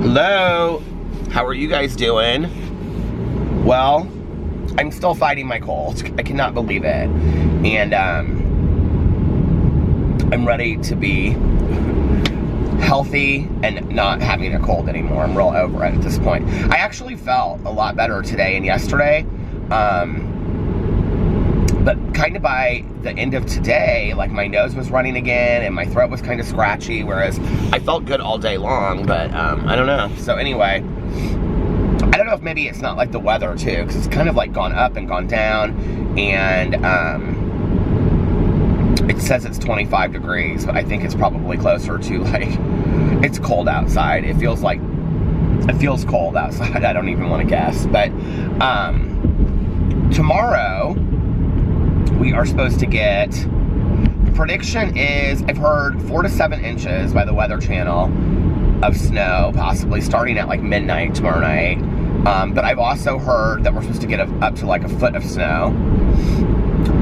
Hello, how are you guys doing? Well, I'm still fighting my cold. I cannot believe it. And I'm ready to be healthy and not having a cold anymore. I'm real over it at this point. I actually felt a lot better today and yesterday. But kind of by the end of today, like my nose was running again and my throat was kind of scratchy, whereas I felt good all day long, but I don't know. So anyway, I don't know if maybe it's not like the weather too, because it's kind of like gone up and gone down, and it says it's 25 degrees, but I think it's probably closer to like, it's cold outside. It feels cold outside. I don't even want to guess. But tomorrow, we are supposed to get, the prediction is, I've heard 4 to 7 inches by the Weather Channel of snow, possibly starting at like midnight tomorrow night. But I've also heard that we're supposed to get up to like a foot of snow.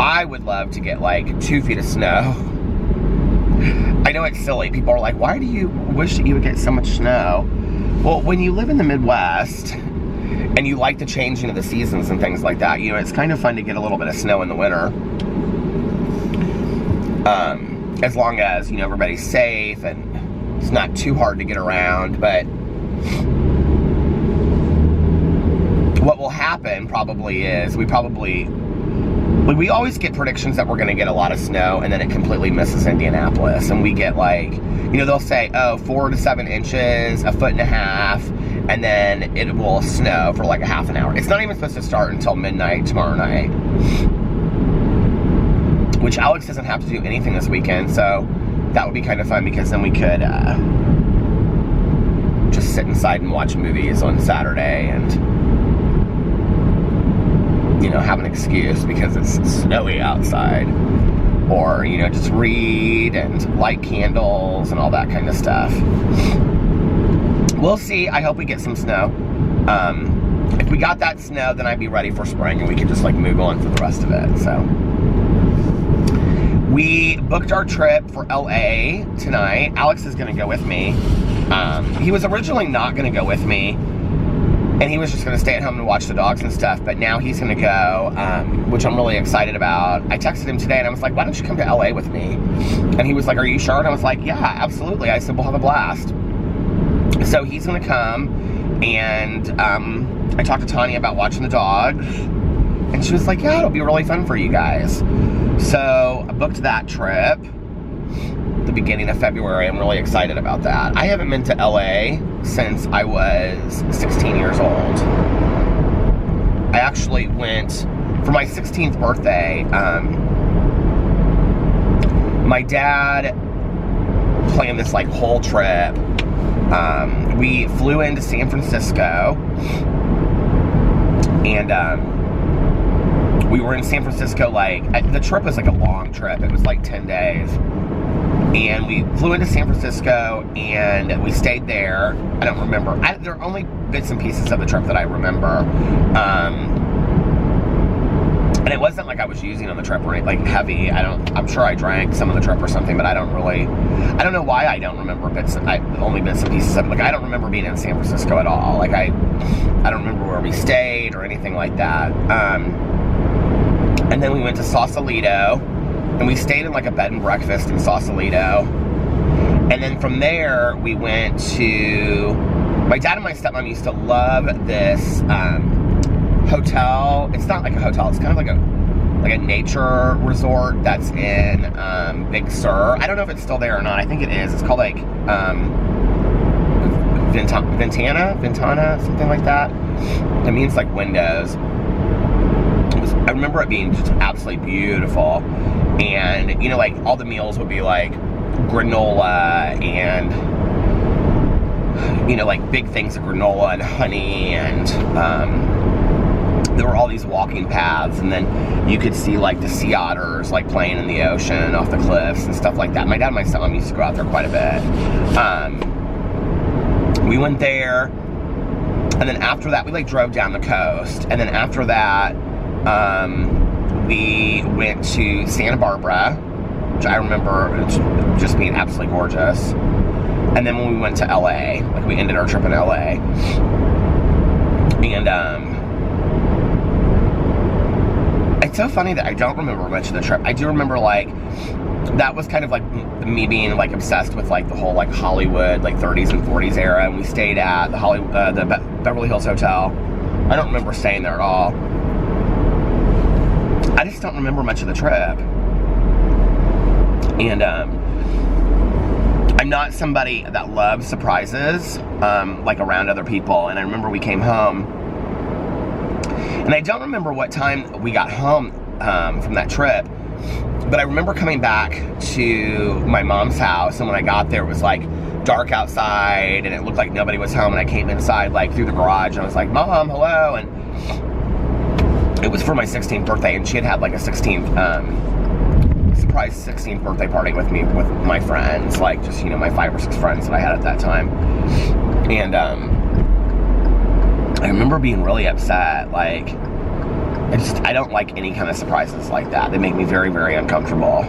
I would love to get like 2 feet of snow. I know it's silly. People are like, why do you wish that you would get so much snow? Well, when you live in the Midwest, and you like the changing of the seasons and things like that, you know, it's kind of fun to get a little bit of snow in the winter. As long as, you know, everybody's safe and it's not too hard to get around. But what will happen probably is we always get predictions that we're going to get a lot of snow, and then it completely misses Indianapolis. And we get like, you know, they'll say, oh, 4 to 7 inches, a foot and a half, and then it will snow for like a half an hour. It's not even supposed to start until midnight tomorrow night. Which Alex doesn't have to do anything this weekend, so that would be kind of fun, because then we could just sit inside and watch movies on Saturday and, you know, have an excuse because it's snowy outside. Or, you know, just read and light candles and all that kind of stuff. We'll see. I hope we get some snow. If we got that snow, then I'd be ready for spring and we could just like move on for the rest of it. So we booked our trip for LA tonight. Alex is going to go with me. He was originally not going to go with me, and he was just going to stay at home and watch the dogs and stuff, but now he's going to go, which I'm really excited about. I texted him today and I was like, why don't you come to LA with me? And he was like, are you sure? And I was like, yeah, absolutely. I said, we'll have a blast. So he's going to come, and I talked to Tanya about watching the dogs, and she was like, yeah, it'll be really fun for you guys. So I booked that trip the beginning of February. I'm really excited about that. I haven't been to LA since I was 16 years old. I actually went for my 16th birthday. My dad planned this like whole trip. We flew into San Francisco, and we were in San Francisco, like, the trip was like a long trip. It was like 10 days. And we flew into San Francisco, and we stayed there. I don't remember. There are only bits and pieces of the trip that I remember. And it wasn't like I was using on the trip or like heavy. I'm sure I drank some of the trip or something, but I don't know why I don't remember only bits and pieces of it. Like, I don't remember being in San Francisco at all. Like, I don't remember where we stayed or anything like that. And then we went to Sausalito, and we stayed in like a bed and breakfast in Sausalito. And then from there, we went to, my dad and my stepmom used to love this hotel. It's not like a hotel, it's kind of like a nature resort that's in Big Sur. I don't know if it's still there or not. I think it is. It's called like Ventana, something like that. It means like windows. I remember it being just absolutely beautiful. And, you know, like, all the meals would be like granola and, you know, like big things of granola and honey, and there were all these walking paths, and then you could see like the sea otters like playing in the ocean off the cliffs and stuff like that. My dad and my stepmom used to go out there quite a bit. We went there, and then after that we like drove down the coast, and then after that we went to Santa Barbara, which I remember just being absolutely gorgeous. And then when we went to LA, like we ended our trip in LA. And it's so funny that I don't remember much of the trip. I do remember like, that was kind of like me being like obsessed with like the whole like Hollywood, like 30s and 40s era. And we stayed at the Beverly Hills Hotel. I don't remember staying there at all. I just don't remember much of the trip. And I'm not somebody that loves surprises, like around other people. And I remember we came home, and I don't remember what time we got home from that trip, but I remember coming back to my mom's house, and when I got there, it was like dark outside, and it looked like nobody was home, and I came inside like through the garage, and I was like, Mom, hello, and it was for my 16th birthday, and she had like a surprise 16th birthday party with me, with my friends, like just, you know, my 5 or 6 friends that I had at that time. And I remember being really upset. Like, I don't like any kind of surprises like that. They make me very, very uncomfortable.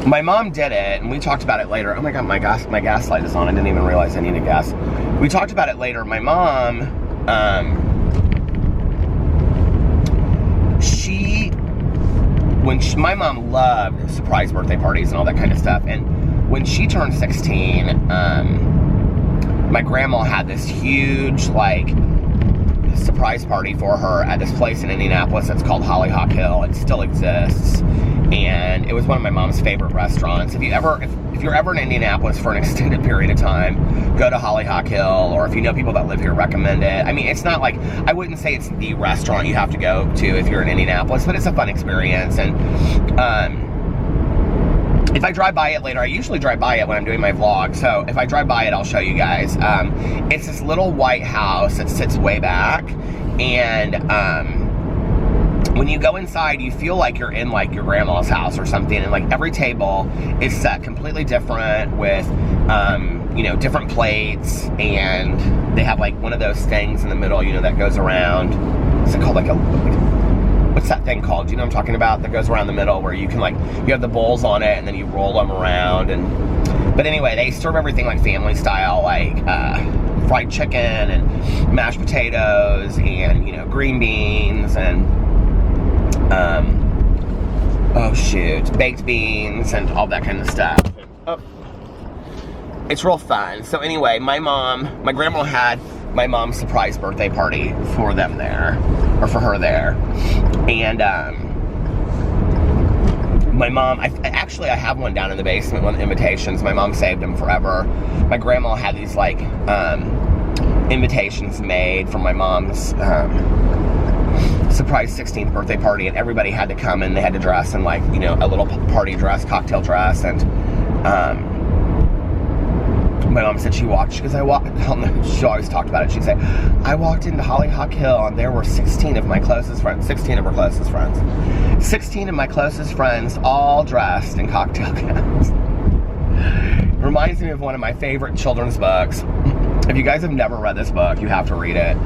My mom did it, and we talked about it later. Oh my God, my gas light is on. I didn't even realize I needed gas. We talked about it later. My mom, my mom loved surprise birthday parties and all that kind of stuff. And when she turned 16, my grandma had this huge, like, surprise party for her at this place in Indianapolis that's called Hollyhock Hill. It still exists. And it was one of my mom's favorite restaurants. If you're ever in Indianapolis for an extended period of time, go to Hollyhock Hill, or if you know people that live here, recommend it. I mean, it's not like, I wouldn't say it's the restaurant you have to go to if you're in Indianapolis, but it's a fun experience. And if I drive by it later, I usually drive by it when I'm doing my vlog, so if I drive by it, I'll show you guys. It's this little white house that sits way back, and when you go inside, you feel like you're in like your grandma's house or something, and like every table is set completely different with, you know, different plates, and they have like one of those things in the middle, you know, that goes around. What's it called? What's that thing called? Do you know what I'm talking about? That goes around the middle where you can like, you have the bowls on it and then you roll them around. But anyway, they serve everything like family style, like fried chicken and mashed potatoes and, you know, green beans and baked beans and all that kind of stuff. It's real fun. So anyway, my grandma had my mom's surprise birthday party for them there, or for her there. And my mom, I have one down in the basement, one of the invitations. My mom saved them forever. My grandma had these like invitations made for my mom's surprise 16th birthday party, and everybody had to come and they had to dress in like, you know, a little party dress, cocktail dress. And my mom said she goes, she always talked about it. She'd say, I walked into Hollyhock Hill and there were 16 of my closest friends, 16 of her closest friends. 16 of my closest friends all dressed in cocktail gowns. Reminds me of one of my favorite children's books. If you guys have never read this book, you have to read it.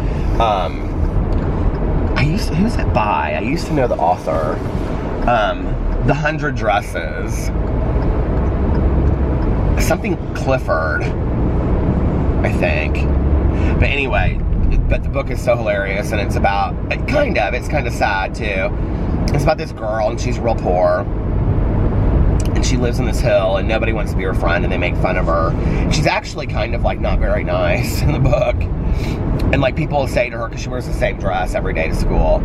Who's it by? I used to know the author. The 100 Dresses. Something Clifford, I think. But anyway, but the book is so hilarious, and it's about, it's kind of sad too. It's about this girl, and she's real poor, and she lives in this hill, and nobody wants to be her friend, and they make fun of her. She's actually kind of like not very nice in the book, and like people say to her, because she wears the same dress every day to school,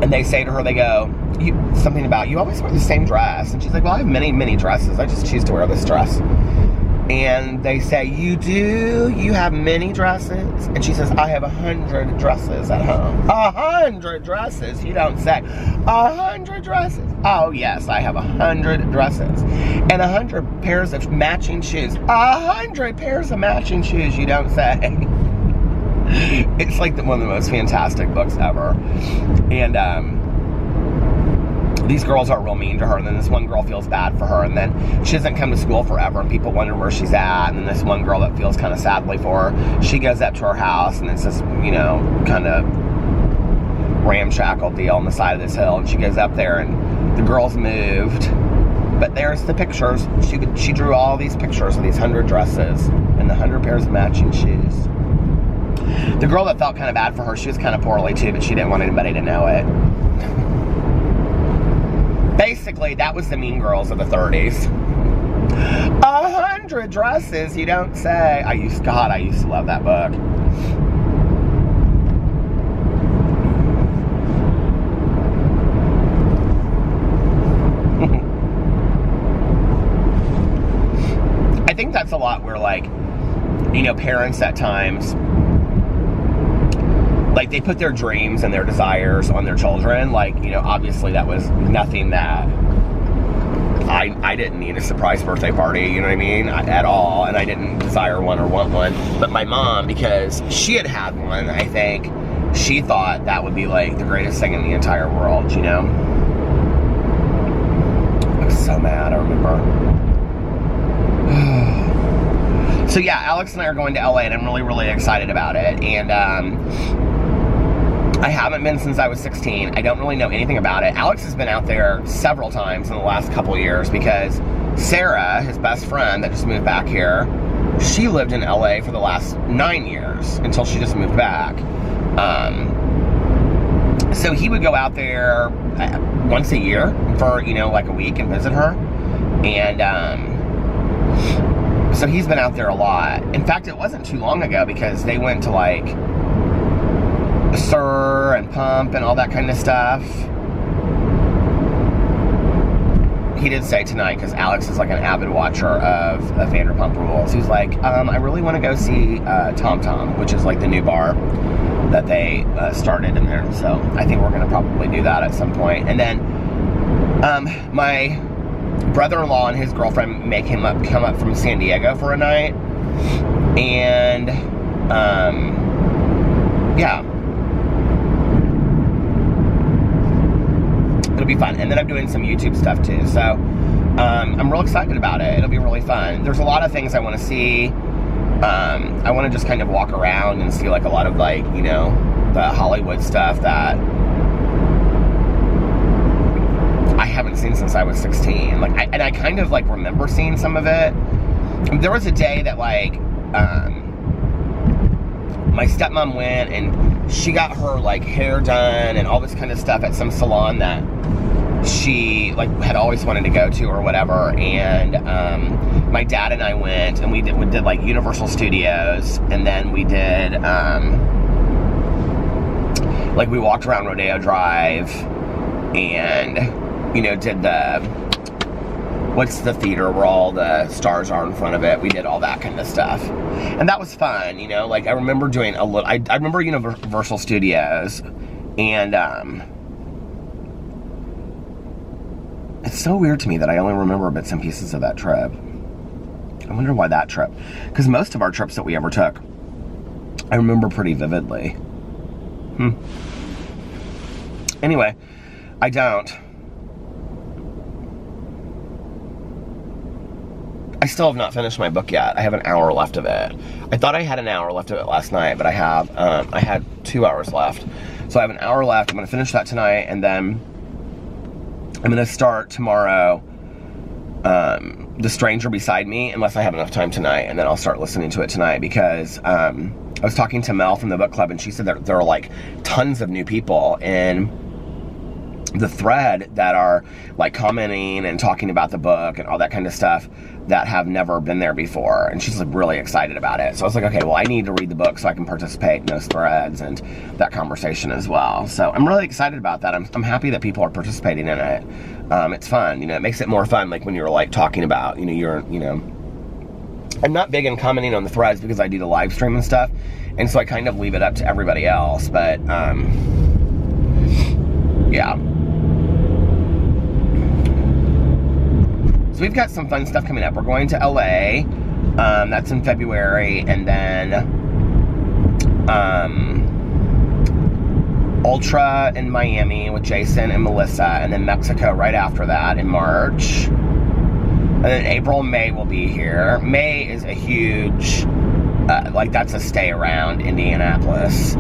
and they say to her, they go, something about, you always wear the same dress. And she's like, well, I have many, many dresses. I just choose to wear this dress. And they say, you do? You have many dresses? And she says, I have 100 dresses at home. 100 dresses? You don't say. 100 dresses? Oh, yes, I have 100 dresses. And 100 pairs of matching shoes. 100 pairs of matching shoes, you don't say. It's like one of the most fantastic books ever. And these girls are real mean to her, and then this one girl feels bad for her, and then she doesn't come to school forever, and people wonder where she's at. And then this one girl that feels kind of sadly for her, she goes up to her house, and it's this, you know, kind of ramshackle deal on the side of this hill, and she goes up there, and the girl's moved, But there's the pictures. She drew all these pictures of these 100 dresses and the 100 pairs of matching shoes. The girl that felt kind of bad for her, she was kind of poorly too, but she didn't want anybody to know it. Basically, that was the Mean Girls of the 30s. 100 dresses, you don't say. I used to love that book. I think that's a lot where, like, you know, parents at times, like, they put their dreams and their desires on their children. Like, you know, obviously that was nothing that I didn't need a surprise birthday party, you know what I mean, at all, and I didn't desire one or want one. But my mom, because she had one, I think, she thought that would be, like, the greatest thing in the entire world, you know? I was so mad, I remember. So yeah, Alex and I are going to LA, and I'm really, really excited about it. And I haven't been since I was 16. I don't really know anything about it. Alex has been out there several times in the last couple of years because Sarah, his best friend that just moved back here, she lived in LA for the last 9 years until she just moved back. So he would go out there once a year for, you know, like a week and visit her. And so he's been out there a lot. In fact, it wasn't too long ago because they went to, like, Sir and Pump and all that kind of stuff. He did say tonight, because Alex is like an avid watcher of Vanderpump Rules, he's like, I really want to go see Tom Tom, which is like the new bar that they started in there. So I think we're going to probably do that at some point. And then my brother-in-law and his girlfriend may come up from San Diego for a night. And yeah, it'll be fun. And then I'm doing some YouTube stuff too, so I'm real excited about it. It'll be really fun. There's a lot of things I want to see. I want to just kind of walk around and see, like, a lot of, like, you know, the Hollywood stuff that I haven't seen since I was 16. Like, I kind of, like, remember seeing some of it. There was a day that, like, my stepmom went and she got her, like, hair done and all this kind of stuff at some salon that she, like, had always wanted to go to or whatever. And my dad and I went and we did like Universal Studios, and then we did like, we walked around Rodeo Drive and, you know, did the, what's the theater where all the stars are in front of it. We did all that kind of stuff. And that was fun, you know? Like, I remember doing a little, I remember Universal Studios, and it's so weird to me that I only remember bits and pieces of that trip. I wonder why that trip. Because most of our trips that we ever took, I remember pretty vividly. Anyway, I don't. I still have not finished my book yet. I have an hour left of it. I thought I had an hour left of it last night, but I had 2 hours left. So I have an hour left. I'm going to finish that tonight, and then I'm going to start tomorrow, The Stranger Beside Me, unless I have enough time tonight, and then I'll start listening to it tonight, because I was talking to Mel from the book club, and she said that there are, like, tons of new people in the thread that are, like, commenting and talking about the book and all that kind of stuff that have never been there before, and she's, like, really excited about it. So I was like, okay, well, I need to read the book so I can participate in those threads and that conversation as well. So I'm really excited about that. I'm happy that people are participating in it. It's fun, you know, it makes it more fun, like, when you're, like, talking about, you know, I'm not big in commenting on the threads because I do the live stream and stuff, and so I kind of leave it up to everybody else, but, yeah. So we've got some fun stuff coming up. We're going to LA, that's in February, and then Ultra in Miami with Jason and Melissa, and then Mexico right after that in March. And then April and May will be here. May is a huge, like, that's a stay around Indianapolis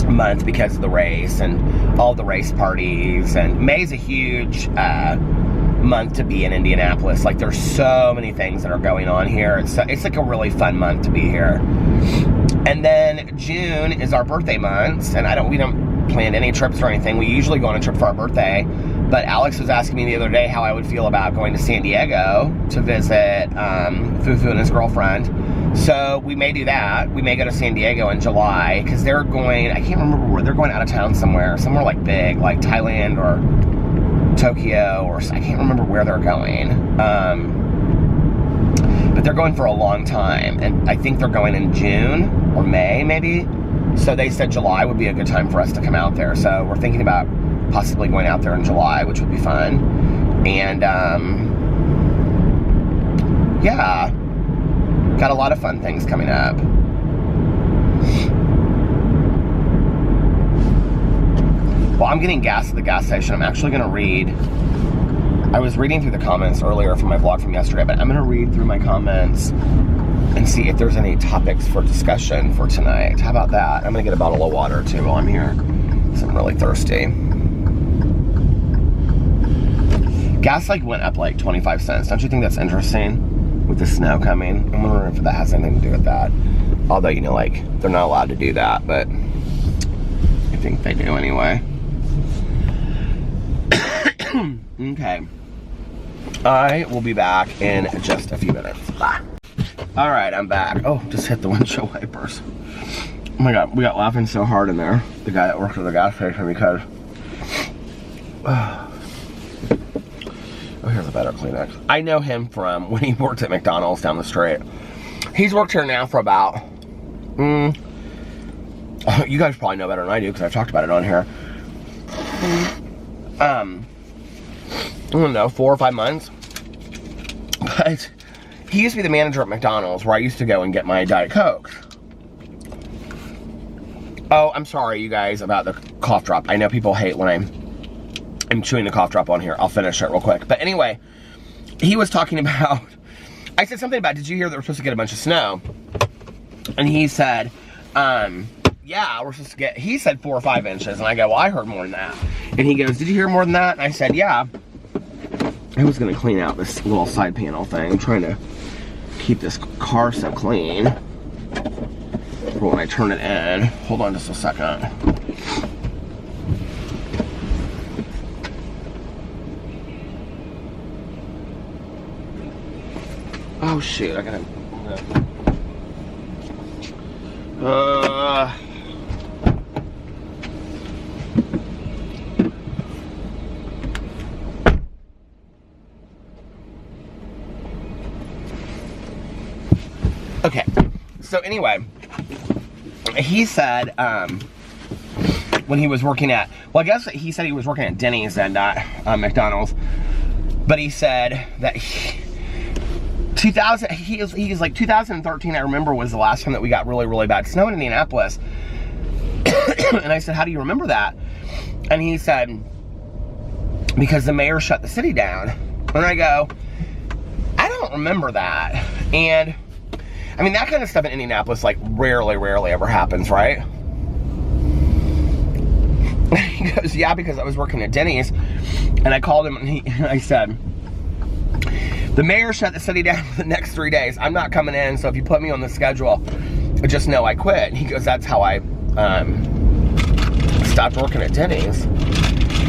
month because of the race and all the race parties. And May's a huge month to be in Indianapolis. Like, there's so many things that are going on here. It's like a really fun month to be here. And then June is our birthday month, and we don't plan any trips or anything. We usually go on a trip for our birthday, but Alex was asking me the other day how I would feel about going to San Diego to visit Fufu and his girlfriend. So we may do that. We may go to San Diego in July, because they're going, I can't remember where, they're going out of town somewhere like big, like Thailand or Tokyo, or I can't remember where they're going. But they're going for a long time, and I think they're going in June or May, maybe. So they said July would be a good time for us to come out there. So we're thinking about possibly going out there in July, which would be fun. And yeah, got a lot of fun things coming up. Well, I'm getting gas at the gas station. I'm actually going to read. I was reading through the comments earlier from my vlog from yesterday, but I'm going to read through my comments and see if there's any topics for discussion for tonight. How about that? I'm going to get a bottle of water too while I'm here, because I'm really thirsty. Gas like went up like 25 cents. Don't you think that's interesting with the snow coming? I'm wondering if that has anything to do with that. Although, you know, like, they're not allowed to do that, but I think they do anyway. Okay. I will be back in just a few minutes. Bye. All right, I'm back. Oh, just hit the windshield wipers. Oh my God, we got laughing so hard in there. The guy that worked at the gas station, because oh, here's a better Kleenex. I know him from when he worked at McDonald's down the street. He's worked here now for about, you guys probably know better than I do, because I've talked about it on here. I don't know, 4 or 5 months. But he used to be the manager at McDonald's, where I used to go and get my Diet Coke. Oh, I'm sorry, you guys, about the cough drop. I know people hate when I'm chewing the cough drop on here. I'll finish it real quick. But anyway, he was talking about, I said something about, did you hear that we're supposed to get a bunch of snow? And he said, yeah, we're supposed to get, he said 4 or 5 inches. And I go, well, I heard more than that. And he goes, did you hear more than that? And I said, yeah. I was gonna clean out this little side panel thing. I'm trying to keep this car so clean for when I turn it in. Hold on just a second. Oh shoot, I gotta okay, so anyway, he said, when he was working at, well, I guess he said he was working at Denny's and not McDonald's, but he said that he's like 2013, I remember, was the last time that we got really, really bad snow in Indianapolis. And I said, how do you remember that? And he said, because the mayor shut the city down. And I go, I don't remember that. And I mean, that kind of stuff in Indianapolis, like, rarely ever happens, right? He goes, yeah, because I was working at Denny's, and I called him, and I said, the mayor shut the city down for the next 3 days. I'm not coming in, so if you put me on the schedule, just know I quit. And he goes, that's how I stopped working at Denny's.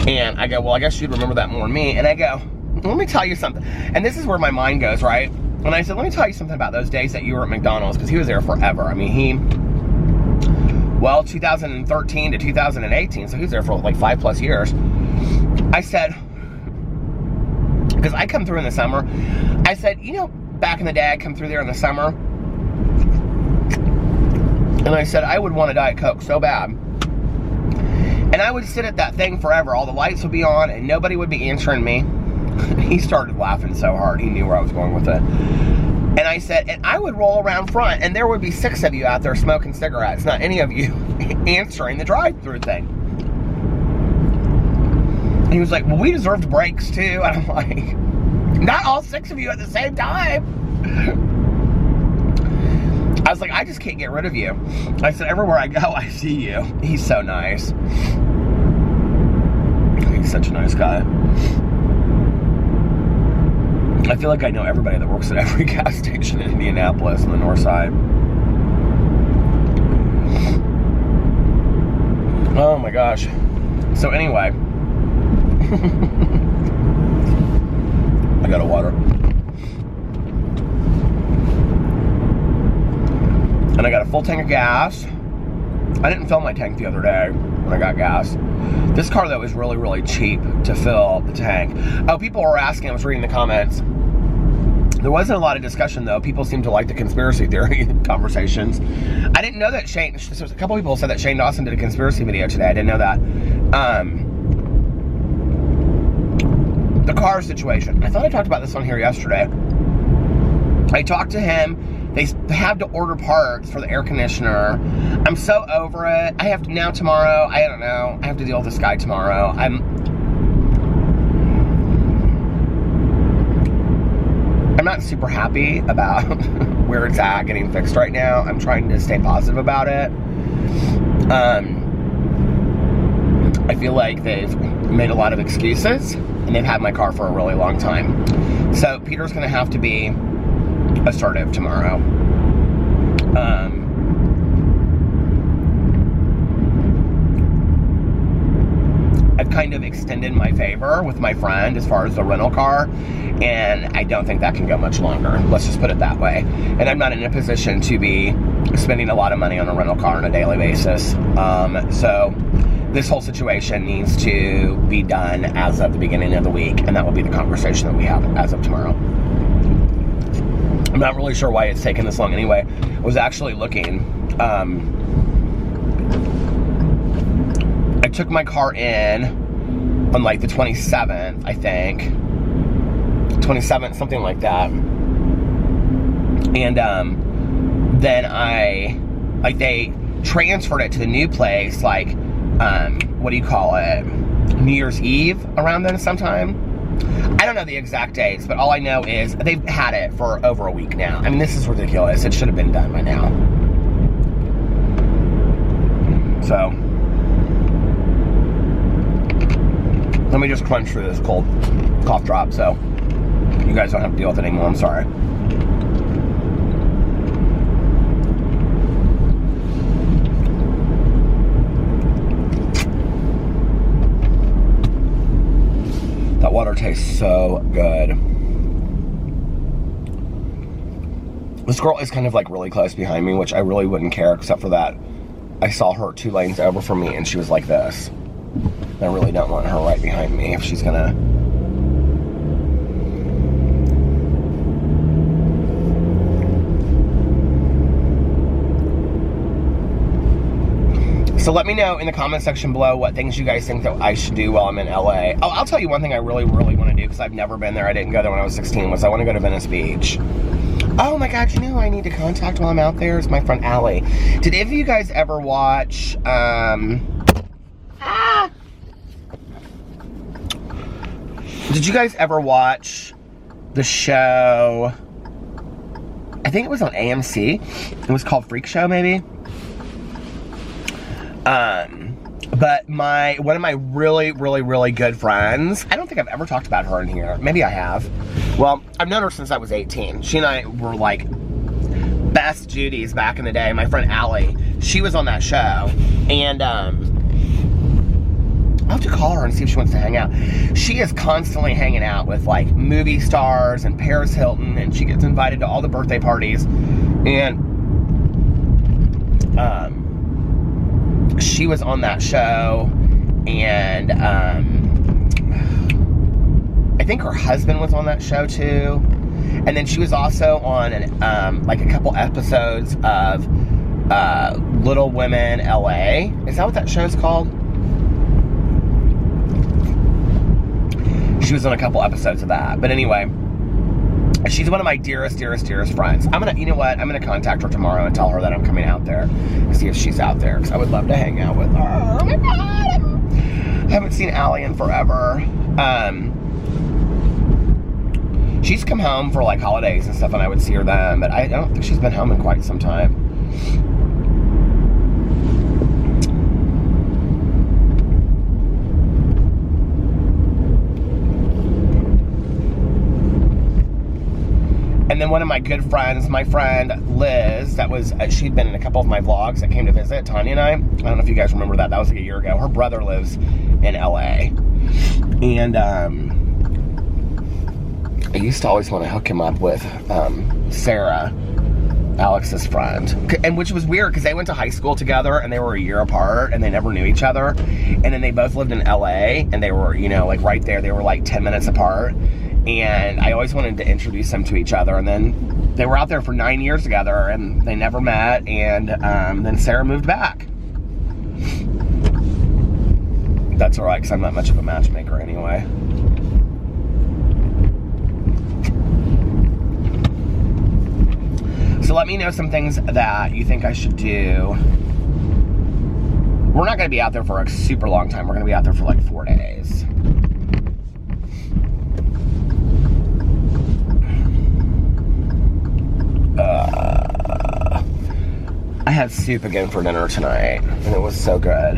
And I go, well, I guess you'd remember that more than me. And I go, let me tell you something. And this is where my mind goes, right? And I said, let me tell you something about those days that you were at McDonald's, because he was there forever. I mean, well, 2013 to 2018, so he was there for like 5+ years. I said, because I come through in the summer, I said, you know, back in the day, I'd come through there in the summer, and I said, I would want a Diet Coke so bad. And I would sit at that thing forever. All the lights would be on, and nobody would be answering me. He started laughing so hard, he knew where I was going with it. And I said, and I would roll around front, and there would be 6 of you out there smoking cigarettes, not any of you answering the drive-through thing. And he was like, well, we deserved breaks too. And I'm like, not all 6 of you at the same time. I was like, I just can't get rid of you. I said, everywhere I go, I see you. He's so nice. He's such a nice guy. I feel like I know everybody that works at every gas station in Indianapolis on the north side. Oh my gosh. So anyway, I got a water. And I got a full tank of gas. I didn't fill my tank the other day when I got gas. This car, though, is really, really cheap to fill the tank. Oh, people were asking, I was reading the comments. There wasn't a lot of discussion, though. People seem to like the conspiracy theory conversations. I didn't know that Shane, a couple people said that Shane Dawson did a conspiracy video today. I didn't know that. The car situation. I thought I talked about this on here yesterday. I talked to him. They had to order parts for the air conditioner. I'm so over it. I have to now tomorrow. I don't know. I have to deal with this guy tomorrow. I'm not super happy about where it's at getting fixed right now. I'm trying to stay positive about it. I feel like they've made a lot of excuses and they've had my car for a really long time. So Peter's gonna have to be assertive tomorrow. I've kind of extended my favor with my friend as far as the rental car, and I don't think that can go much longer. Let's just put it that way. And I'm not in a position to be spending a lot of money on a rental car on a daily basis. So this whole situation needs to be done as of the beginning of the week, and that will be the conversation that we have as of tomorrow. I'm not really sure why it's taken this long anyway. I was actually looking. I took my car in on like the 27th, I think. 27th, something like that. And then they transferred it to the new place, like, what do you call it? New Year's Eve around then sometime. I don't know the exact dates, but all I know is they've had it for over a week now. I mean, this is ridiculous. It should have been done by now. So, let me just crunch through this cold cough drop so you guys don't have to deal with it anymore. I'm sorry. That water tastes so good. This girl is kind of like really close behind me, which I really wouldn't care, except for that I saw her 2 lanes over from me and she was like this. I really don't want her right behind me if she's gonna. So let me know in the comment section below what things you guys think that I should do while I'm in LA. Oh, I'll tell you one thing I really, really want to do, because I've never been there. I didn't go there when I was 16, was I want to go to Venice Beach. Oh my God, you know who I need to contact while I'm out there? Is my friend Allie. Did any of you guys ever watch, did you guys ever watch the show, I think it was on AMC. It was called Freak Show, maybe? But one of my really, really, really good friends, I don't think I've ever talked about her in here. Maybe I have. Well, I've known her since I was 18. She and I were like best Judies back in the day. My friend Allie, she was on that show. And, I'll have to call her and see if she wants to hang out. She is constantly hanging out with like movie stars and Paris Hilton, and she gets invited to all the birthday parties. And, she was on that show, and I think her husband was on that show too. And then she was also on like a couple episodes of Little Women LA. Is that what that show's called? She was on a couple episodes of that. But anyway, she's one of my dearest, dearest, dearest friends. You know what? I'm gonna contact her tomorrow and tell her that I'm coming out there and see if she's out there, because I would love to hang out with her. Oh my God! I haven't seen Allie in forever. She's come home for like holidays and stuff, and I would see her then, but I don't think she's been home in quite some time. And then one of my good friends, my friend Liz, she'd been in a couple of my vlogs that came to visit, Tanya and I don't know if you guys remember that. That was like a year ago. Her brother lives in LA. And I used to always want to hook him up with Sarah, Alex's friend. And which was weird because they went to high school together and they were a year apart and they never knew each other. And then they both lived in LA and they were, you know, like right there. They were like 10 minutes apart. And I always wanted to introduce them to each other. And then they were out there for 9 years together and they never met. And then Sarah moved back. That's all right, because I'm not much of a matchmaker anyway. So let me know some things that you think I should do. We're not going to be out there for a super long time. We're going to be out there for like 4 days. I had soup again for dinner tonight, and it was so good.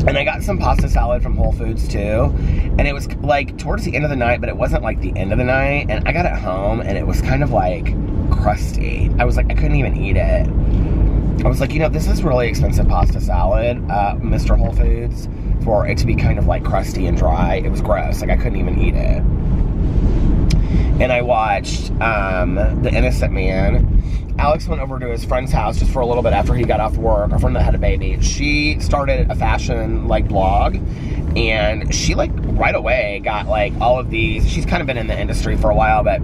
And I got some pasta salad from Whole Foods too. And it was like towards the end of the night, but it wasn't like the end of the night. And I got it home and it was kind of like crusty. I was like, I couldn't even eat it. I was like, you know, this is really expensive pasta salad, Mr. Whole Foods, for it to be kind of like crusty and dry. It was gross. Like I couldn't even eat it. And I watched The Innocent Man. Alex went over to his friend's house just for a little bit after he got off work, a friend that had a baby. She started a fashion like blog, and she like right away got like all of these. She's kind of been in the industry for a while, but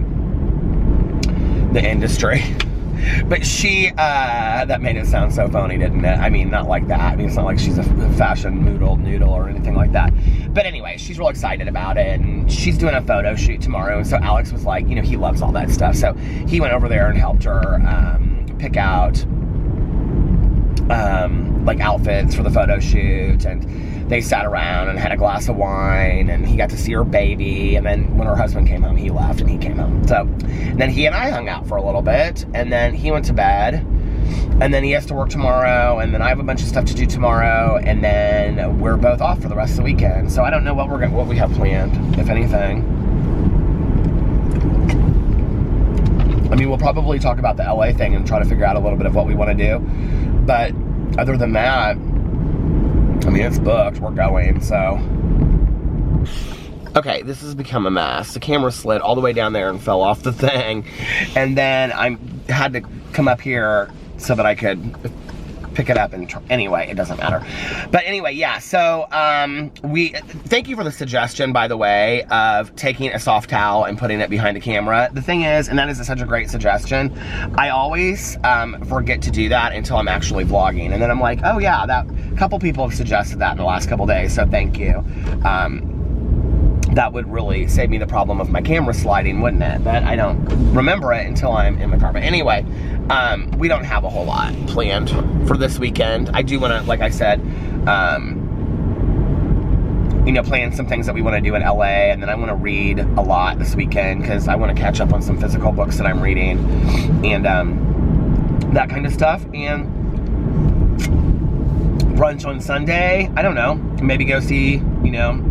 she, that made it sound so phony, didn't it? I mean, not like that. I mean, it's not like she's a fashion noodle or anything like that. But anyway, she's real excited about it, and she's doing a photo shoot tomorrow. And so Alex was like, you know, he loves all that stuff. So he went over there and helped her pick out like outfits for the photo shoot, and they sat around and had a glass of wine, and he got to see her baby. And then when her husband came home, he left and he came home. So then he and I hung out for a little bit, and then he went to bed, and then he has to work tomorrow, and then I have a bunch of stuff to do tomorrow, and then we're both off for the rest of the weekend. So I don't know what we have planned, if anything. I mean, we'll probably talk about the LA thing and try to figure out a little bit of what we want to do. But other than that, I mean, it's booked. We're going, so. Okay, this has become a mess. The camera slid all the way down there and fell off the thing. And then I had to come up here so that I could pick it up and anyway, it doesn't matter. But anyway, yeah, so thank you for the suggestion, by the way, of taking a soft towel and putting it behind the camera. The thing is, and that is such a great suggestion, I always forget to do that until I'm actually vlogging. And then I'm like, oh yeah, a couple people have suggested that in the last couple days, so thank you. That would really save me the problem of my camera sliding, wouldn't it? But I don't remember it until I'm in the car. But anyway, we don't have a whole lot planned for this weekend. I do want to, like I said, you know, plan some things that we want to do in LA, and then I want to read a lot this weekend because I want to catch up on some physical books that I'm reading, and that kind of stuff. And brunch on Sunday, I don't know, maybe go see, you know,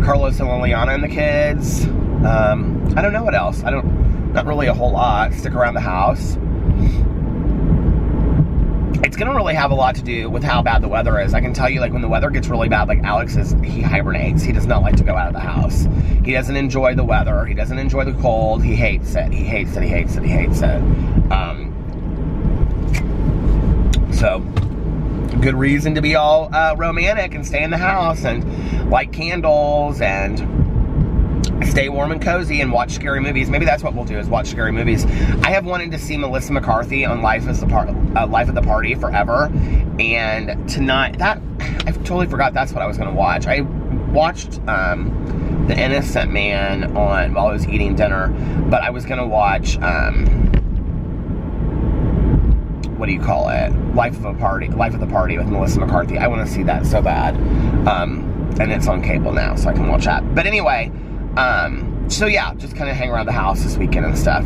Carlos and Liliana and the kids. I don't know what else. Not really a whole lot. Stick around the house. It's gonna really have a lot to do with how bad the weather is. I can tell you, like, when the weather gets really bad, like Alex he hibernates. He does not like to go out of the house. He doesn't enjoy the weather. He doesn't enjoy the cold. He hates it. He hates it. He hates it. He hates it. So, good reason to be all romantic and stay in the house and light candles and stay warm and cozy and watch scary movies. Maybe that's what we'll do, is watch scary movies. I have wanted to see Melissa McCarthy on Life at the Party forever, and tonight, I totally forgot that's what I was going to watch. I watched The Innocent Man while I was eating dinner, but I was going to watch what do you call it? Life of the Party with Melissa McCarthy. I want to see that so bad. And it's on cable now, so I can watch that. But anyway, so yeah, just kind of hang around the house this weekend and stuff.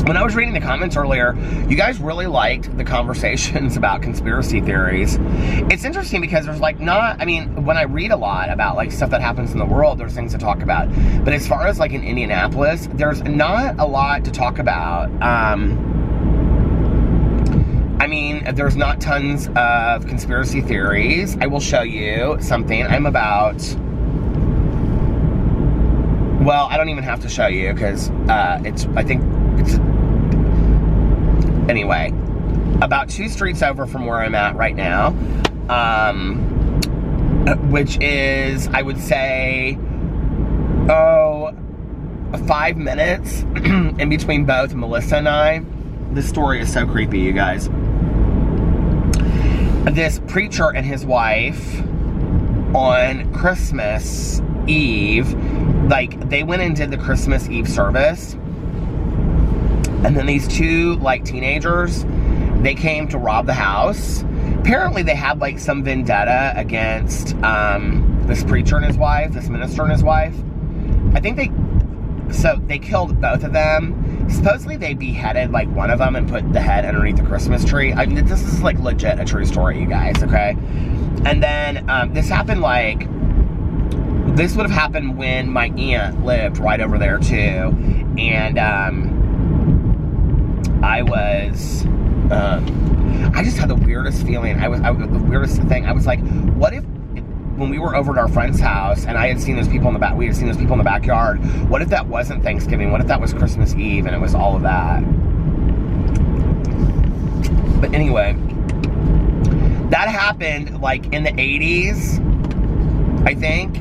when I was reading the comments earlier, you guys really liked the conversations about conspiracy theories. It's interesting because there's like not, I mean, when I read a lot about like stuff that happens in the world, there's things to talk about. But as far as like in Indianapolis, there's not a lot to talk about. I mean, there's not tons of conspiracy theories. I will show you something. Well, I don't even have to show you because anyway, about 2 streets over from where I'm at right now, which is, I would say, 5 minutes in between both Melissa and I. This story is so creepy, you guys. This preacher and his wife on Christmas Eve, like, they went and did the Christmas Eve service, and then these 2, like, teenagers, they came to rob the house. Apparently they had, like, some vendetta against this preacher and his wife, this minister and his wife. I think they killed both of them. Supposedly they beheaded, like, one of them and put the head underneath the Christmas tree. I mean, this is, like, legit a true story, you guys, okay? And then this happened, like, this would have happened when my aunt lived right over there, too. And I just had the weirdest feeling. The weirdest thing. I was like, what if, when we were over at our friend's house and I had seen those people in the back, we had seen those people in the backyard, what if that wasn't Thanksgiving? What if that was Christmas Eve and it was all of that? But anyway, that happened like in the 80s, I think,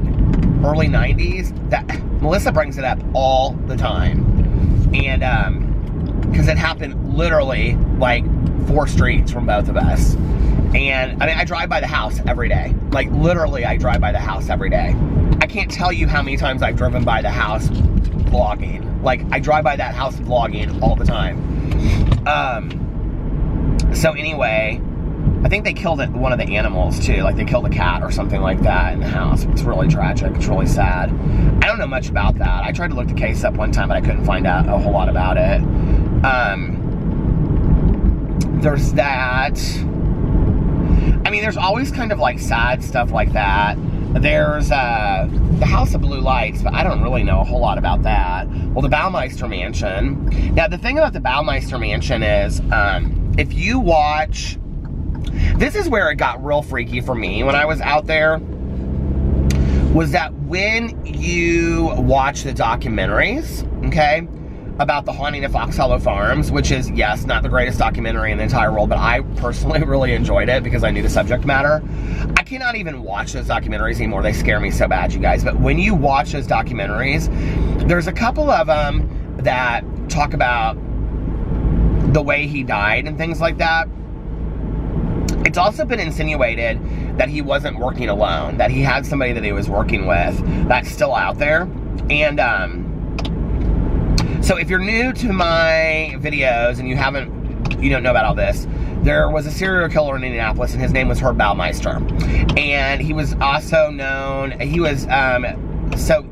early 90s. That Melissa brings it up all the time. And because it happened literally like 4 streets from both of us. And I mean, I drive by the house every day. Like, literally, I drive by the house every day. I can't tell you how many times I've driven by the house vlogging. Like, I drive by that house vlogging all the time. So anyway, I think they killed one of the animals too. Like, they killed a cat or something like that in the house. It's really tragic. It's really sad. I don't know much about that. I tried to look the case up one time, but I couldn't find out a whole lot about it. There's that. I mean, there's always kind of like sad stuff like that. There's the House of Blue Lights, but I don't really know a whole lot about that. Well, the Baumeister Mansion. Now, the thing about the Baumeister Mansion is, if you watch, this is where it got real freaky for me when I was out there, was that when you watch the documentaries, okay, about the haunting of Fox Hollow Farms, which is, yes, not the greatest documentary in the entire world, but I personally really enjoyed it because I knew the subject matter. I cannot even watch those documentaries anymore. They scare me so bad, you guys. But when you watch those documentaries, there's a couple of them that talk about the way he died and things like that. It's also been insinuated that he wasn't working alone, that he had somebody that he was working with that's still out there. And, so if you're new to my videos and you don't know about all this, there was a serial killer in Indianapolis and his name was Baumeister. And he was also known, so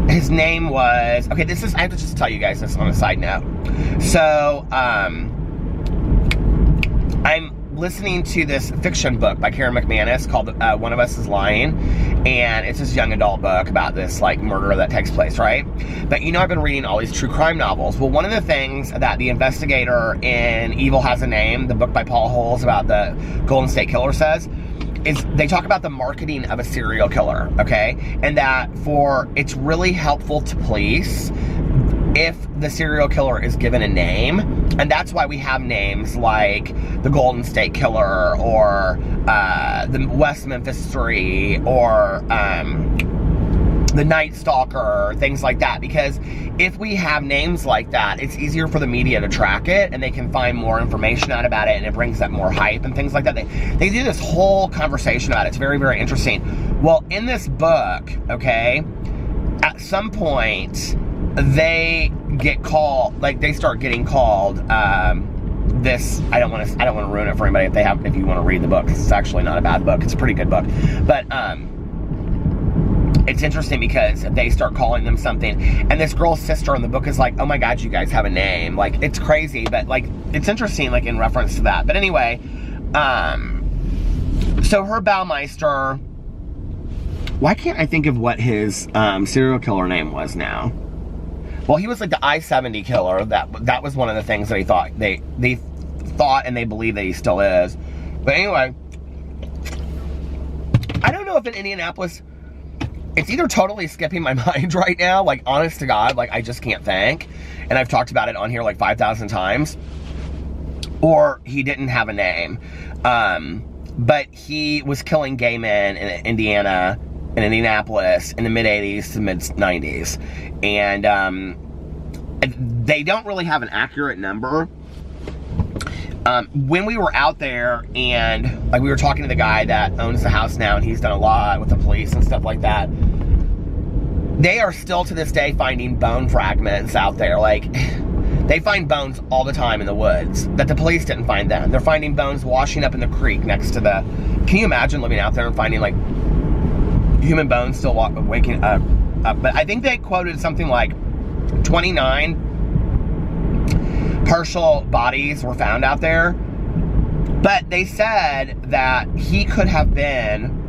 his name was, okay, I have to just tell you guys this on a side note. So, I'm listening to this fiction book by Karen McManus called One of Us is Lying, and it's this young adult book about this like murder that takes place, right? But you know, I've been reading all these true crime novels. Well, one of the things that the investigator in Evil Has a Name, the book by Paul Holes about the Golden State Killer, says is they talk about the marketing of a serial killer, okay? And that it's really helppful to police if the serial killer is given a name. And that's why we have names like the Golden State Killer or the West Memphis 3 or the Night Stalker, things like that. Because if we have names like that, it's easier for the media to track it and they can find more information out about it and it brings up more hype and things like that. They do this whole conversation about it. It's very, very interesting. Well, in this book, okay, at some point, they get called, like they start getting called, this, I don't want to ruin it for anybody if you want to read the book, 'cause it's actually not a bad book, it's a pretty good book, but it's interesting because they start calling them something, and this girl's sister in the book is like, oh my god, you guys have a name. Like, it's crazy, but like, it's interesting, like, in reference to that. But anyway, so her Baumeister, why can't I think of what his serial killer name was now? Well, he was like the I-70 killer. That was one of the things that he thought, they thought, and they believe that he still is. But anyway, I don't know if in Indianapolis, it's either totally skipping my mind right now, like, honest to God, like, I just can't think, and I've talked about it on here like 5,000 times, or he didn't have a name, but he was killing gay men in Indianapolis in the mid-80s to mid-90s, and they don't really have an accurate number. When we were out there, and like, we were talking to the guy that owns the house now, and he's done a lot with the police and stuff like that, they are still to this day finding bone fragments out there. Like, they find bones all the time in the woods that the police didn't find them. They're finding bones washing up in the creek next to the, can you imagine living out there and finding like human bones still waking up? But I think they quoted something like 29 partial bodies were found out there, but they said that he could have been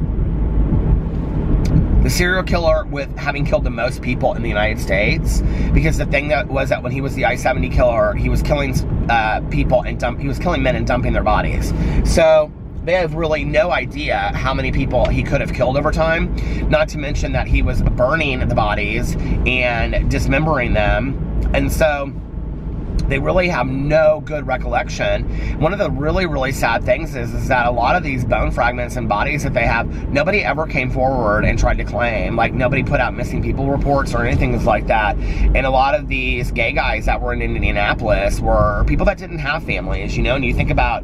the serial killer with having killed the most people in the United States, because the thing that was that when he was the I-70 killer, he was killing people and he was killing men and dumping their bodies. So they have really no idea how many people he could have killed over time, not to mention that he was burning the bodies and dismembering them, and so they really have no good recollection. One of the really, really sad things is that a lot of these bone fragments and bodies that they have, nobody ever came forward and tried to claim. Like, nobody put out missing people reports or anything like that. And a lot of these gay guys that were in Indianapolis were people that didn't have families, you know. And you think about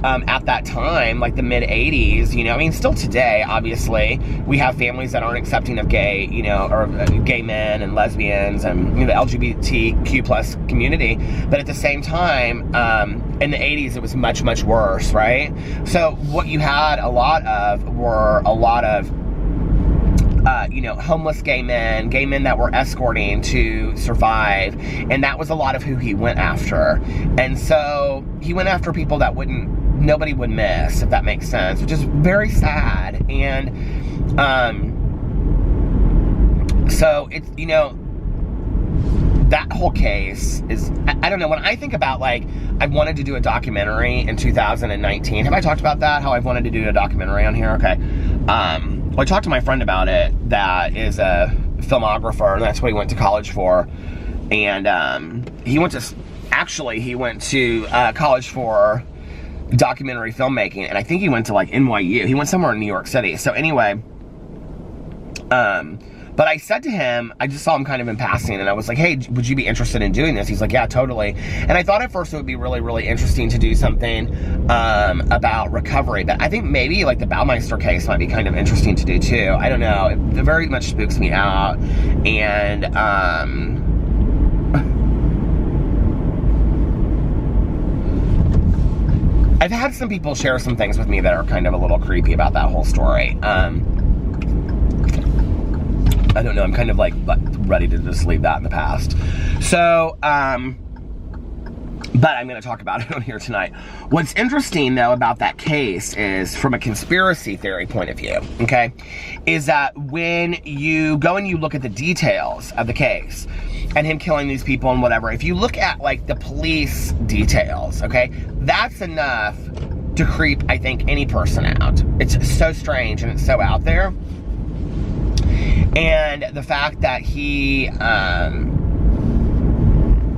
at that time, like the mid-80s, you know, I mean, still today, obviously, we have families that aren't accepting of gay, you know, or gay men and lesbians and, you know, the LGBTQ plus community. But at the same time, in the 80s, it was much, much worse, right? So what you had a lot of were a lot of, you know, homeless gay men that were escorting to survive. And that was a lot of who he went after. And so he went after people that nobody would miss, if that makes sense, which is very sad. And so it's, you know, that whole case is, I don't know, when I think about, like, I wanted to do a documentary in 2019. Have I talked about that? How I've wanted to do a documentary on here? Okay. Well, I talked to my friend about it that is a filmographer, and that's what he went to college for. And he went to college for documentary filmmaking, and I think he went to like NYU. He went somewhere in New York City. So anyway, but I said to him, I just saw him kind of in passing, and I was like, hey, would you be interested in doing this? He's like, yeah, totally. And I thought at first it would be really, really interesting to do something about recovery, but I think maybe like the Baumeister case might be kind of interesting to do too. I don't know. It very much spooks me out. And I've had some people share some things with me that are kind of a little creepy about that whole story. I don't know, I'm kind of like ready to just leave that in the past. So, but I'm going to talk about it on here tonight. What's interesting, though, about that case is, from a conspiracy theory point of view, okay, is that when you go and you look at the details of the case, and him killing these people and whatever, if you look at, like, the police details, okay, that's enough to creep, I think, any person out. It's so strange and it's so out there. And the fact that he,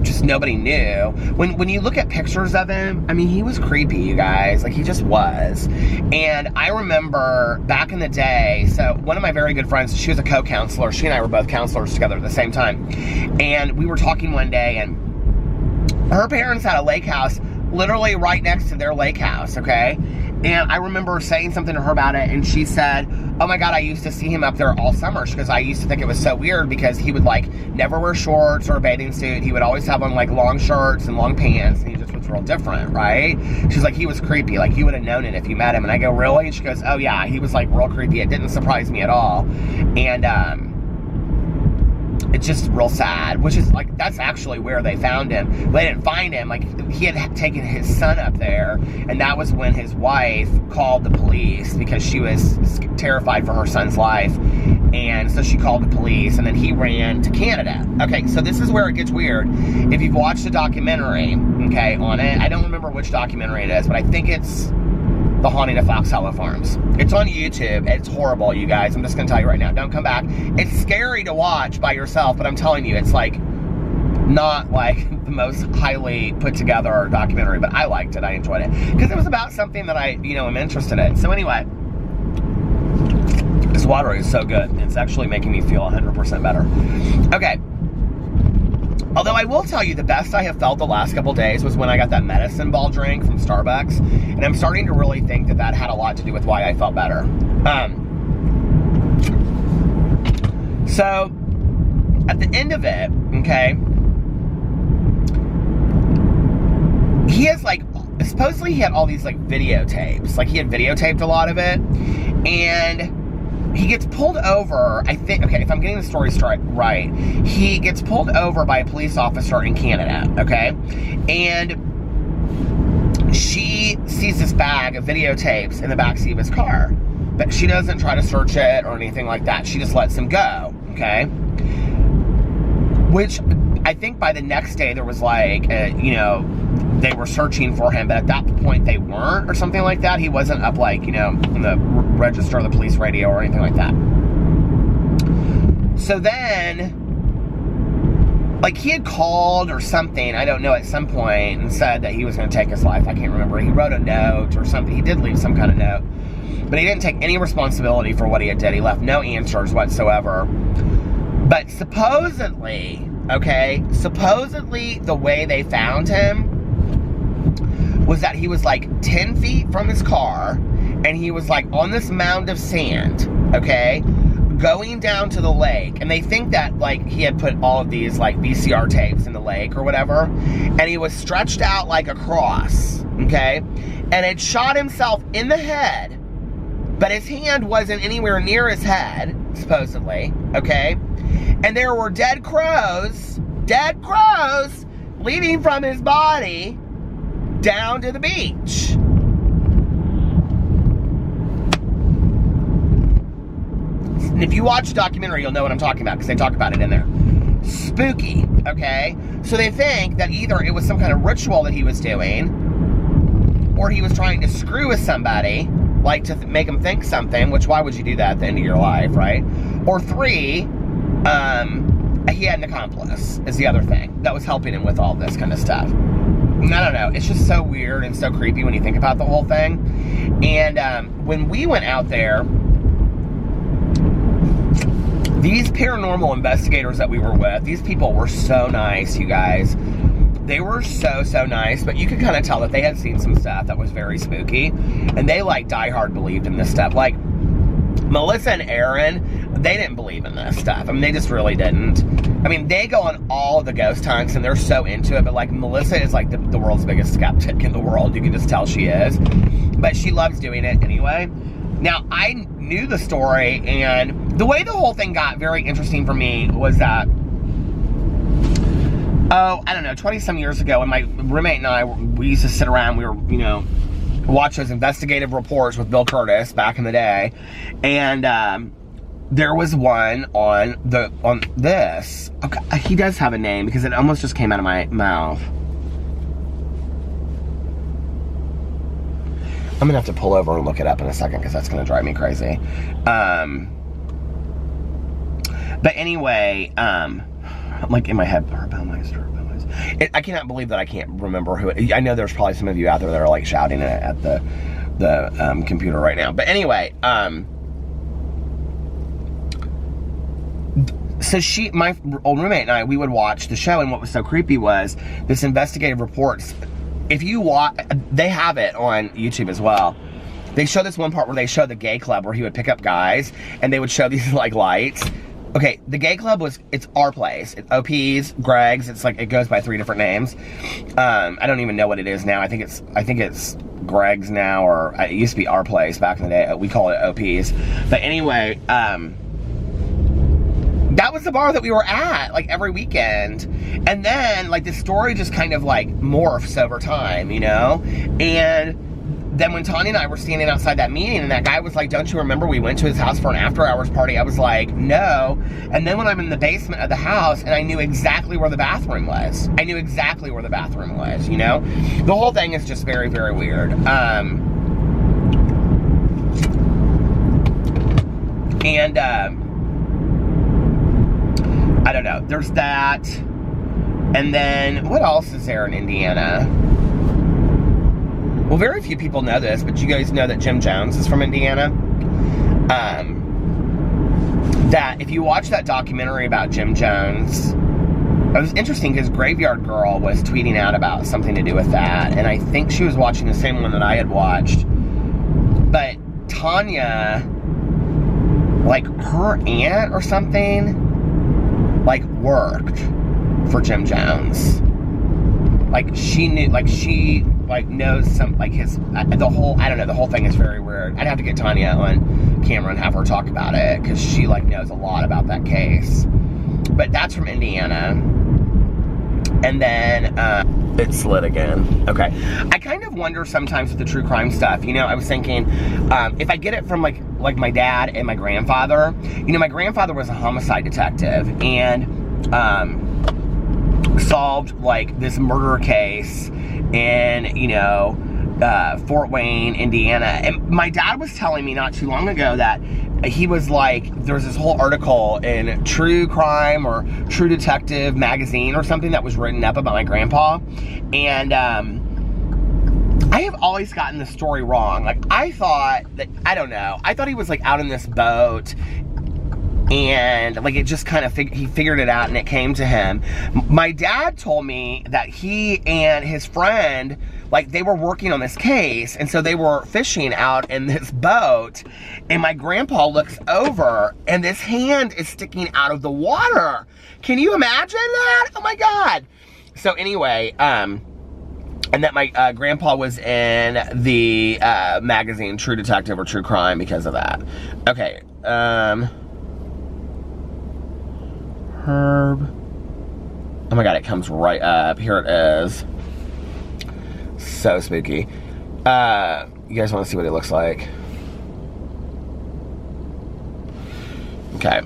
just nobody knew. When you look at pictures of him, I mean, he was creepy, you guys. Like, he just was. And I remember back in the day, so one of my very good friends, she was a co-counselor. She and I were both counselors together at the same time. And we were talking one day, and her parents had a lake house literally right next to their lake house, okay? And I remember saying something to her about it, and she said, oh my God, I used to see him up there all summer, because I used to think it was so weird because he would, like, never wear shorts or a bathing suit. He would always have on, like, long shirts and long pants, and he just would real different, right? She's like, he was creepy. Like, you would have known it if you met him. And I go, really? And she goes, oh yeah, he was like real creepy. It didn't surprise me at all. And it's just real sad, which is like, that's actually where they found him. They didn't find him. Like, he had taken his son up there, and that was when his wife called the police because she was terrified for her son's life. And so she called the police, and then he ran to Canada. Okay, so this is where it gets weird. If you've watched a documentary, okay, on it, I don't remember which documentary it is, but I think it's The Haunting of Fox Hollow Farms. It's on YouTube. It's horrible, you guys. I'm just going to tell you right now. Don't come back. It's scary to watch by yourself, but I'm telling you, it's like not like the most highly put together documentary, but I liked it. I enjoyed it because it was about something that I, am interested in. So anyway, this water is so good. It's actually making me feel 100% better. Okay. Although I will tell you, the best I have felt the last couple days was when I got that medicine ball drink from Starbucks. And I'm starting to really think that that had a lot to do with why I felt better. So, at the end of it, okay, he has like, supposedly he had all these like videotapes. Like, he had videotaped a lot of it. And he gets pulled over, I think, okay, if I'm getting the story right, he gets pulled over by a police officer in Canada, okay? And she sees this bag of videotapes in the backseat of his car. But she doesn't try to search it or anything like that. She just lets him go, okay? Which, I think by the next day there was like, they were searching for him, but at that point they weren't, or something like that. He wasn't up, like, in the register of the police radio or anything like that. So then, like, he had called or something, I don't know, at some point, and said that he was going to take his life. I can't remember. He wrote a note or something. He did leave some kind of note, but he didn't take any responsibility for what he had did. He left no answers whatsoever. But supposedly, okay, the way they found him was that he was like 10 feet from his car, and he was like on this mound of sand, okay, going down to the lake. And they think that like he had put all of these like VCR tapes in the lake or whatever, and he was stretched out like a cross, okay, and had shot himself in the head, but his hand wasn't anywhere near his head, supposedly, okay, and there were dead crows leading from his body down to the beach. And if you watch the documentary, you'll know what I'm talking about, because they talk about it in there. Spooky, okay? So they think that either it was some kind of ritual that he was doing, or he was trying to screw with somebody, like to make him think something, which why would you do that at the end of your life, right? Or three, he had an accomplice, is the other thing, that was helping him with all this kind of stuff. I don't know, it's just so weird and so creepy when you think about the whole thing. And when we went out there, these paranormal investigators that we were with, these people were so nice, you guys. They were so nice, but you could kind of tell that they had seen some stuff that was very spooky, and they like diehard believed in this stuff. Like Melissa and Aaron, they didn't believe in this stuff. I mean, they just really didn't. I mean, they go on all of the ghost hunts and they're so into it, but like Melissa is like the world's biggest skeptic in the world. You can just tell she is, but she loves doing it anyway. Now, I knew the story, and the way the whole thing got very interesting for me was that, I don't know, 20-some years ago, when my roommate and I, we used to sit around, we were, watch those investigative reports with Bill Curtis back in the day, and there was one on this. Okay, he does have a name because it almost just came out of my mouth. I'm gonna have to pull over and look it up in a second because that's gonna drive me crazy. But anyway, I'm like in my head, Baumeister. I cannot believe that I can't remember who it. I know there's probably some of you out there that are like shouting it at the computer right now. But anyway, so my old roommate and I, we would watch the show, and what was so creepy was this investigative reports. If you watch, they have it on YouTube as well. They show this one part where they show the gay club where he would pick up guys, and they would show these like lights. Okay, the gay club it's our place. It's OP's, Greg's. It's like, it goes by 3 different names. I don't even know what it is now. I think it's Greg's now, or it used to be our place back in the day. We call it OP's. But anyway, that was the bar that we were at, like, every weekend. And then, like, the story just kind of, like, morphs over time, you know? And then when Tanya and I were standing outside that meeting, and that guy was like, don't you remember we went to his house for an after-hours party? I was like, no. And then when I'm in the basement of the house, and I knew exactly where the bathroom was. I knew exactly where the bathroom was, you know? The whole thing is just very, very weird. I don't know. There's that. And then, what else is there in Indiana? Well, very few people know this, but you guys know that Jim Jones is from Indiana. That if you watch that documentary about Jim Jones, it was interesting because Graveyard Girl was tweeting out about something to do with that, and I think she was watching the same one that I had watched. But Tanya, like, her aunt or something, like, worked for Jim Jones. Like, she knew, like, she, like, knows some, like, his, the whole, I don't know, the whole thing is very weird. I'd have to get Tanya on camera and have her talk about it, because she, like, knows a lot about that case. But that's from Indiana. And then, it slid again. Okay. I kind of wonder sometimes with the true crime stuff, you know, I was thinking, if I get it from, like my dad and my grandfather, you know, my grandfather was a homicide detective, and, solved, like, this murder case in, you know, Fort Wayne, Indiana. And my dad was telling me not too long ago that he was like, there's this whole article in True Crime or True Detective magazine or something that was written up about my grandpa. And I have always gotten the story wrong. Like, I thought that, I don't know, I thought he was, like, out in this boat, and, like, it just kind of, he figured it out and it came to him. My dad told me that he and his friend, like, they were working on this case, and so they were fishing out in this boat, and my grandpa looks over, and this hand is sticking out of the water. Can you imagine that? Oh my God. So anyway, and that my grandpa was in the magazine True Detective or True Crime because of that. Okay, Herb. Oh my God, it comes right up. Here it is. So spooky. You guys want to see what it looks like? Okay.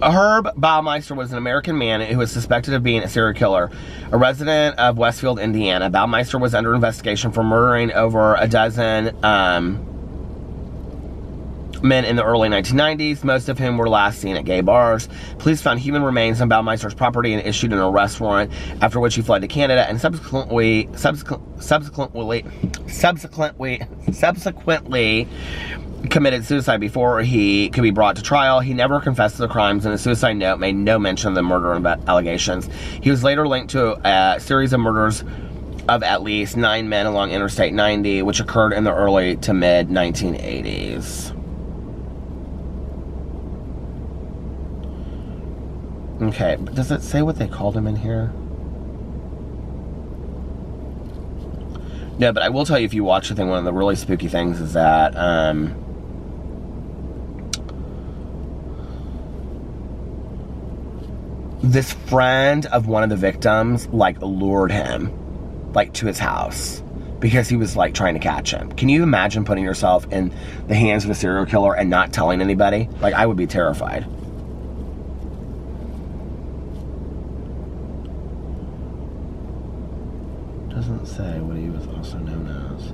Herb Baumeister was an American man who was suspected of being a serial killer. A resident of Westfield, Indiana, Baumeister was under investigation for murdering over a dozen men in the early 1990s, most of whom were last seen at gay bars. Police found human remains on Baumeister's property and issued an arrest warrant, after which he fled to Canada and subsequently committed suicide before he could be brought to trial. He never confessed to the crimes, and a suicide note made no mention of the murder allegations. He was later linked to a series of murders of at least 9 men along Interstate 90, which occurred in the early to mid 1980s. Okay, but does it say what they called him in here? No, but I will tell you, if you watch the thing, one of the really spooky things is that, this friend of one of the victims, like, lured him, like, to his house because he was, like, trying to catch him. Can you imagine putting yourself in the hands of a serial killer and not telling anybody? Like, I would be terrified. Doesn't say what he was also known as.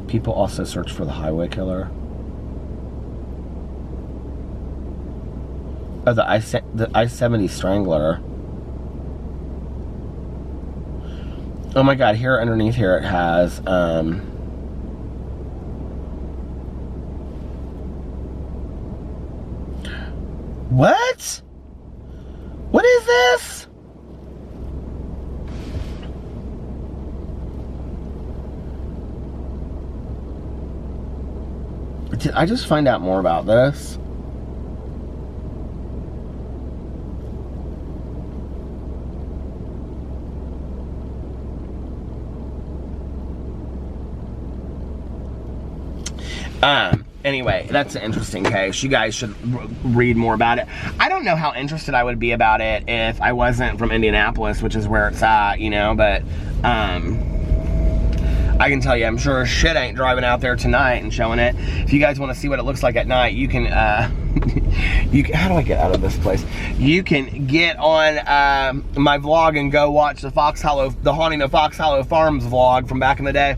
People also search for the highway killer. Oh, the I-70 Strangler. Oh my God, here underneath here it has, what? What is this? did I just find out more about this? Anyway, that's an interesting case. You guys should read more about it. I don't know how interested I would be about it if I wasn't from Indianapolis, which is where it's at, you know, but, I can tell you, I'm sure as shit ain't driving out there tonight and showing it. If you guys want to see what it looks like at night, you can, how do I get out of this place? You can get on, my vlog and go watch the Haunting of Fox Hollow Farms vlog from back in the day,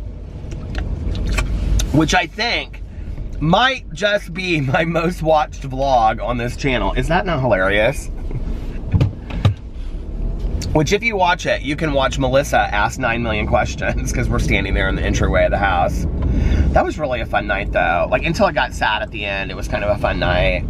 which I think might just be my most watched vlog on this channel. Is that not hilarious? Which, if you watch it, you can watch Melissa ask 9 million questions because we're standing there in the entryway of the house. That was really a fun night, though. Like, until it got sad at the end, it was kind of a fun night.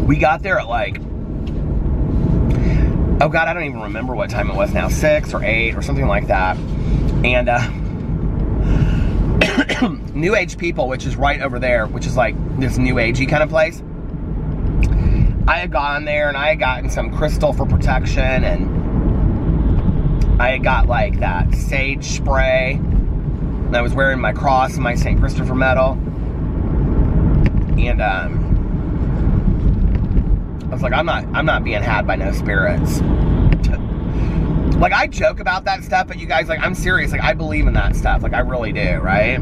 We got there at like, oh God, I don't even remember what time it was now, 6 or 8 or something like that. And New Age People, which is right over there, which is like this New Agey kind of place. I had gone there and I had gotten some crystal for protection, and I had got like that sage spray, and I was wearing my cross and my St. Christopher medal. And I was like, I'm not being had by no spirits. Like, I joke about that stuff, but you guys, like, I'm serious. Like, I believe in that stuff. Like, I really do, right?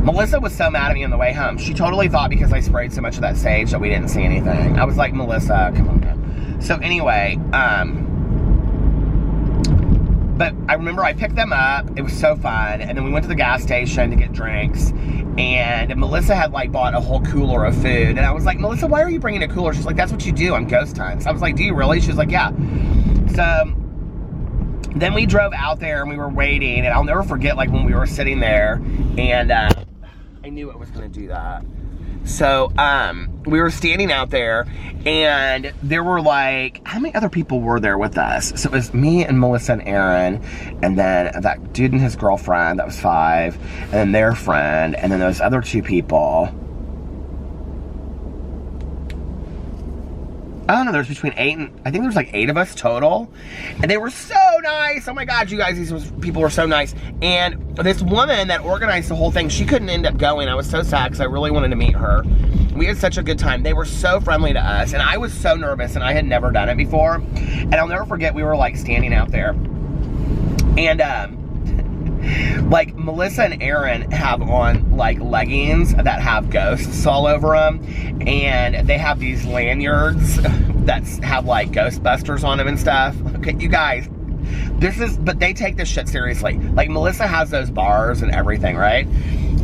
Melissa was so mad at me on the way home. She totally thought because I sprayed so much of that sage that we didn't see anything. I was like, Melissa, come on now. So anyway, but I remember I picked them up. It was so fun. And then we went to the gas station to get drinks. And Melissa had like bought a whole cooler of food. And I was like, Melissa, why are you bringing a cooler? She's like, that's what you do on ghost hunts. I was like, do you really? She was like, yeah. So then we drove out there and we were waiting. And I'll never forget, like, when we were sitting there, and I knew it was going to do that. So we were standing out there, and there were like, how many other people were there with us? So it was me and Melissa and Aaron, and then that dude and his girlfriend, that was 5, and then their friend, and then those other 2 people. I don't know, there's between 8 and, I think there's like 8 of us total. And they were so nice. Oh my God, you guys, these people were so nice. And this woman that organized the whole thing, she couldn't end up going. I was so sad because I really wanted to meet her. We had such a good time. They were so friendly to us. And I was so nervous, and I had never done it before. And I'll never forget, we were like standing out there. And like, Melissa and Aaron have on like leggings that have ghosts all over them, and they have these lanyards that have like Ghostbusters on them and stuff. Okay, you guys, but they take this shit seriously. Like, Melissa has those bars and everything, right?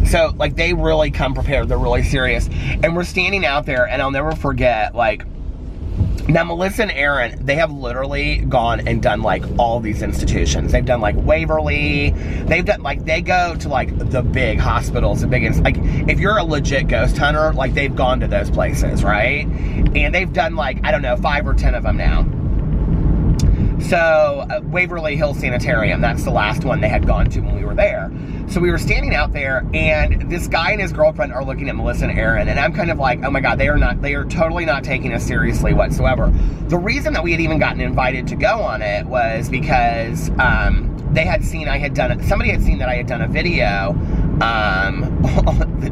So like, they really come prepared. They're really serious. And we're standing out there, and I'll never forget, like, now Melissa and Aaron, they have literally gone and done like all these institutions. They've done like Waverly. They've done like, they go to like the big hospitals, the big, like, if you're a legit ghost hunter, like, they've gone to those places, right? And they've done like, I don't know, 5 or 10 of them now. So Waverly Hill Sanitarium, that's the last one they had gone to when we were there. So we were standing out there, and this guy and his girlfriend are looking at Melissa and Aaron, and I'm kind of like, oh my God, they are totally not taking us seriously whatsoever. The reason that we had even gotten invited to go on it was because they had seen somebody had seen that I had done a video.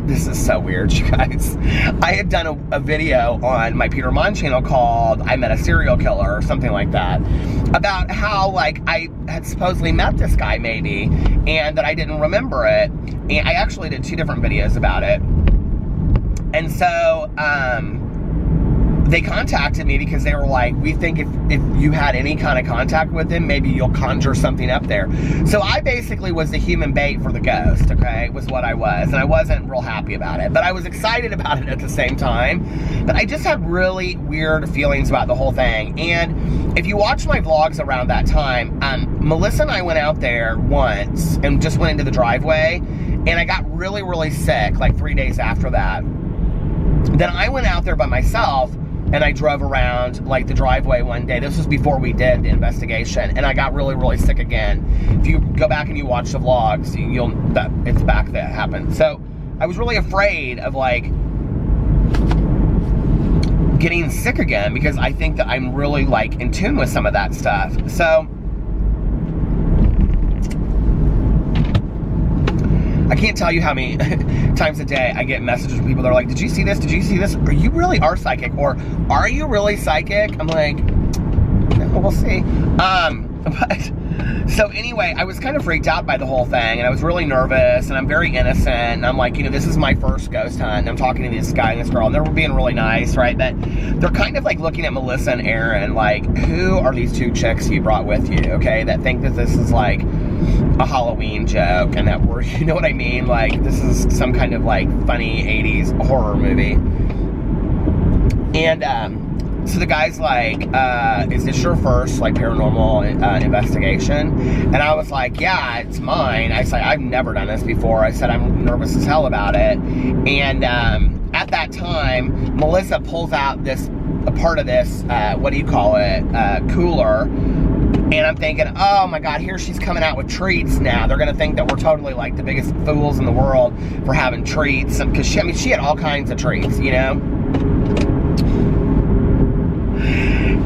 This is so weird, you guys. I had done a video on my Peter Monn channel called I Met a Serial Killer or something like that, about how, like, I had supposedly met this guy maybe, and that I didn't remember it. And I actually did 2 different videos about it. And so they contacted me because they were like, we think if you had any kind of contact with him, maybe you'll conjure something up there. So I basically was the human bait for the ghost, okay, was what I was. And I wasn't real happy about it, but I was excited about it at the same time. But I just had really weird feelings about the whole thing. And if you watch my vlogs around that time, Melissa and I went out there once and just went into the driveway, and I got really, really sick like 3 days after that. Then I went out there by myself and I drove around like the driveway one day. This was before we did the investigation, and I got really, really sick again. If you go back and you watch the vlogs, it's back that happened. So I was really afraid of like getting sick again, because I think that I'm really like in tune with some of that stuff. So I can't tell you how many times a day I get messages from people that are like, did you see this? Did you see this? Or you really are psychic? Or are you really psychic? I'm like, no, we'll see. But so anyway, I was kind of freaked out by the whole thing, and I was really nervous, and I'm very innocent, and I'm like, you know, this is my first ghost hunt, and I'm talking to this guy and this girl, and they're being really nice, right? But they're kind of like looking at Melissa and Aaron like, who are these two chicks you brought with you, okay, that think that this is like a Halloween joke, and that we're, you know what I mean, like this is some kind of like funny 80s horror movie. And so the guy's like, is this your first like paranormal investigation? And I was like, yeah, it's mine. I said, I've never done this before. I said, I'm nervous as hell about it. And at that time, Melissa pulls out a part of this, what do you call it, cooler. And I'm thinking, oh my God, here she's coming out with treats now. They're gonna think that we're totally like the biggest fools in the world for having treats. Because she had all kinds of treats, you know?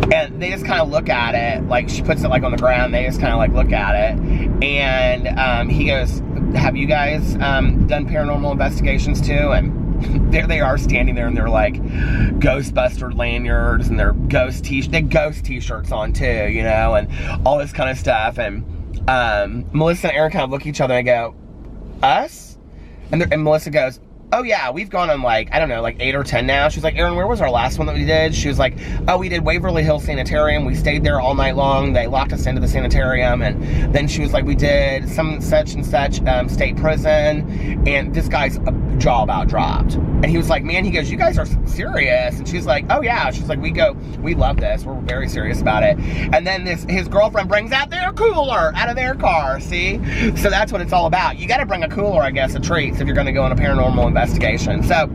And they just kind of look at it, like she puts it like on the ground, they just kind of like look at it. And he goes, have you guys done paranormal investigations too? And there they are standing there, and they're like Ghostbuster lanyards, and they're ghost t-shirts on too, you know, and all this kind of stuff. And Melissa and Aaron kind of look at each other and go, us? And Melissa goes, oh yeah, we've gone on like, I don't know, like 8 or 10 now. She's like, Aaron, where was our last one that we did? She was like, oh, we did Waverly Hills Sanitarium. We stayed there all night long. They locked us into the sanitarium. And then she was like, we did some such and such state prison. And this guy's jaw about dropped. And he was like, man, he goes, you guys are serious? And she's like, oh yeah. She's like, we love this. We're very serious about it. And then his girlfriend brings out their cooler out of their car, see? So that's what it's all about. You got to bring a cooler, I guess, of treats if you're going to go on a paranormal investigation. So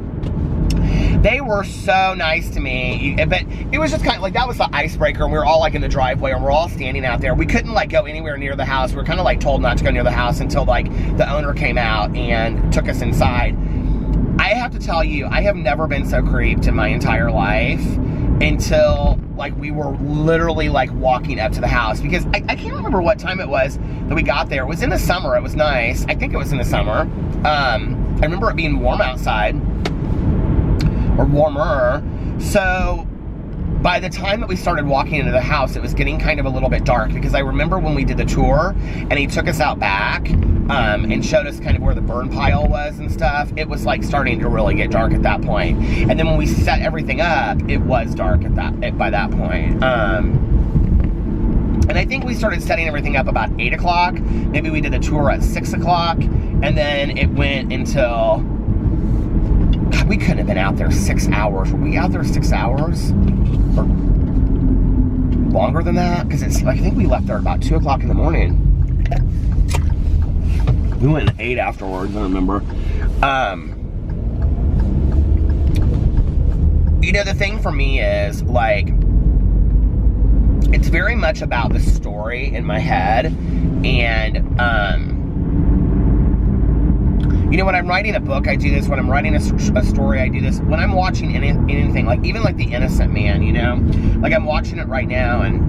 they were so nice to me, but it was just kind of like, that was the icebreaker. We were all like in the driveway, and we're all standing out there. We couldn't like go anywhere near the house. We were kind of like told not to go near the house until like the owner came out and took us inside. I have to tell you, I have never been so creeped in my entire life until like we were literally like walking up to the house, because I can't remember what time it was that we got there. It was in the summer. It was nice. I think it was in the summer. I remember it being warm outside, or warmer. So by the time that we started walking into the house, it was getting kind of a little bit dark, because I remember when we did the tour and he took us out back and showed us kind of where the burn pile was and stuff. It was like starting to really get dark at that point. And then when we set everything up, it was dark by that point. And I think we started setting everything up about 8 o'clock. Maybe we did the tour at 6 o'clock, and then it went until, God, we couldn't have been out there 6 hours. Were we out there 6 hours? Or longer than that? Because it's like, I think we left there about 2 o'clock in the morning. We went at 8 afterwards, I remember. You know, the thing for me is, like, it's very much about the story in my head. And, you know, when I'm writing a book, I do this. When I'm writing a story, I do this. When I'm watching anything, like even like The Innocent Man, you know? Like I'm watching it right now, and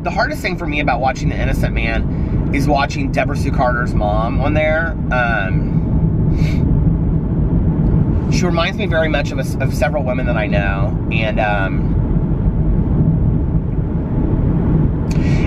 the hardest thing for me about watching The Innocent Man is watching Deborah Sue Carter's mom on there. She reminds me very much of several women that I know. And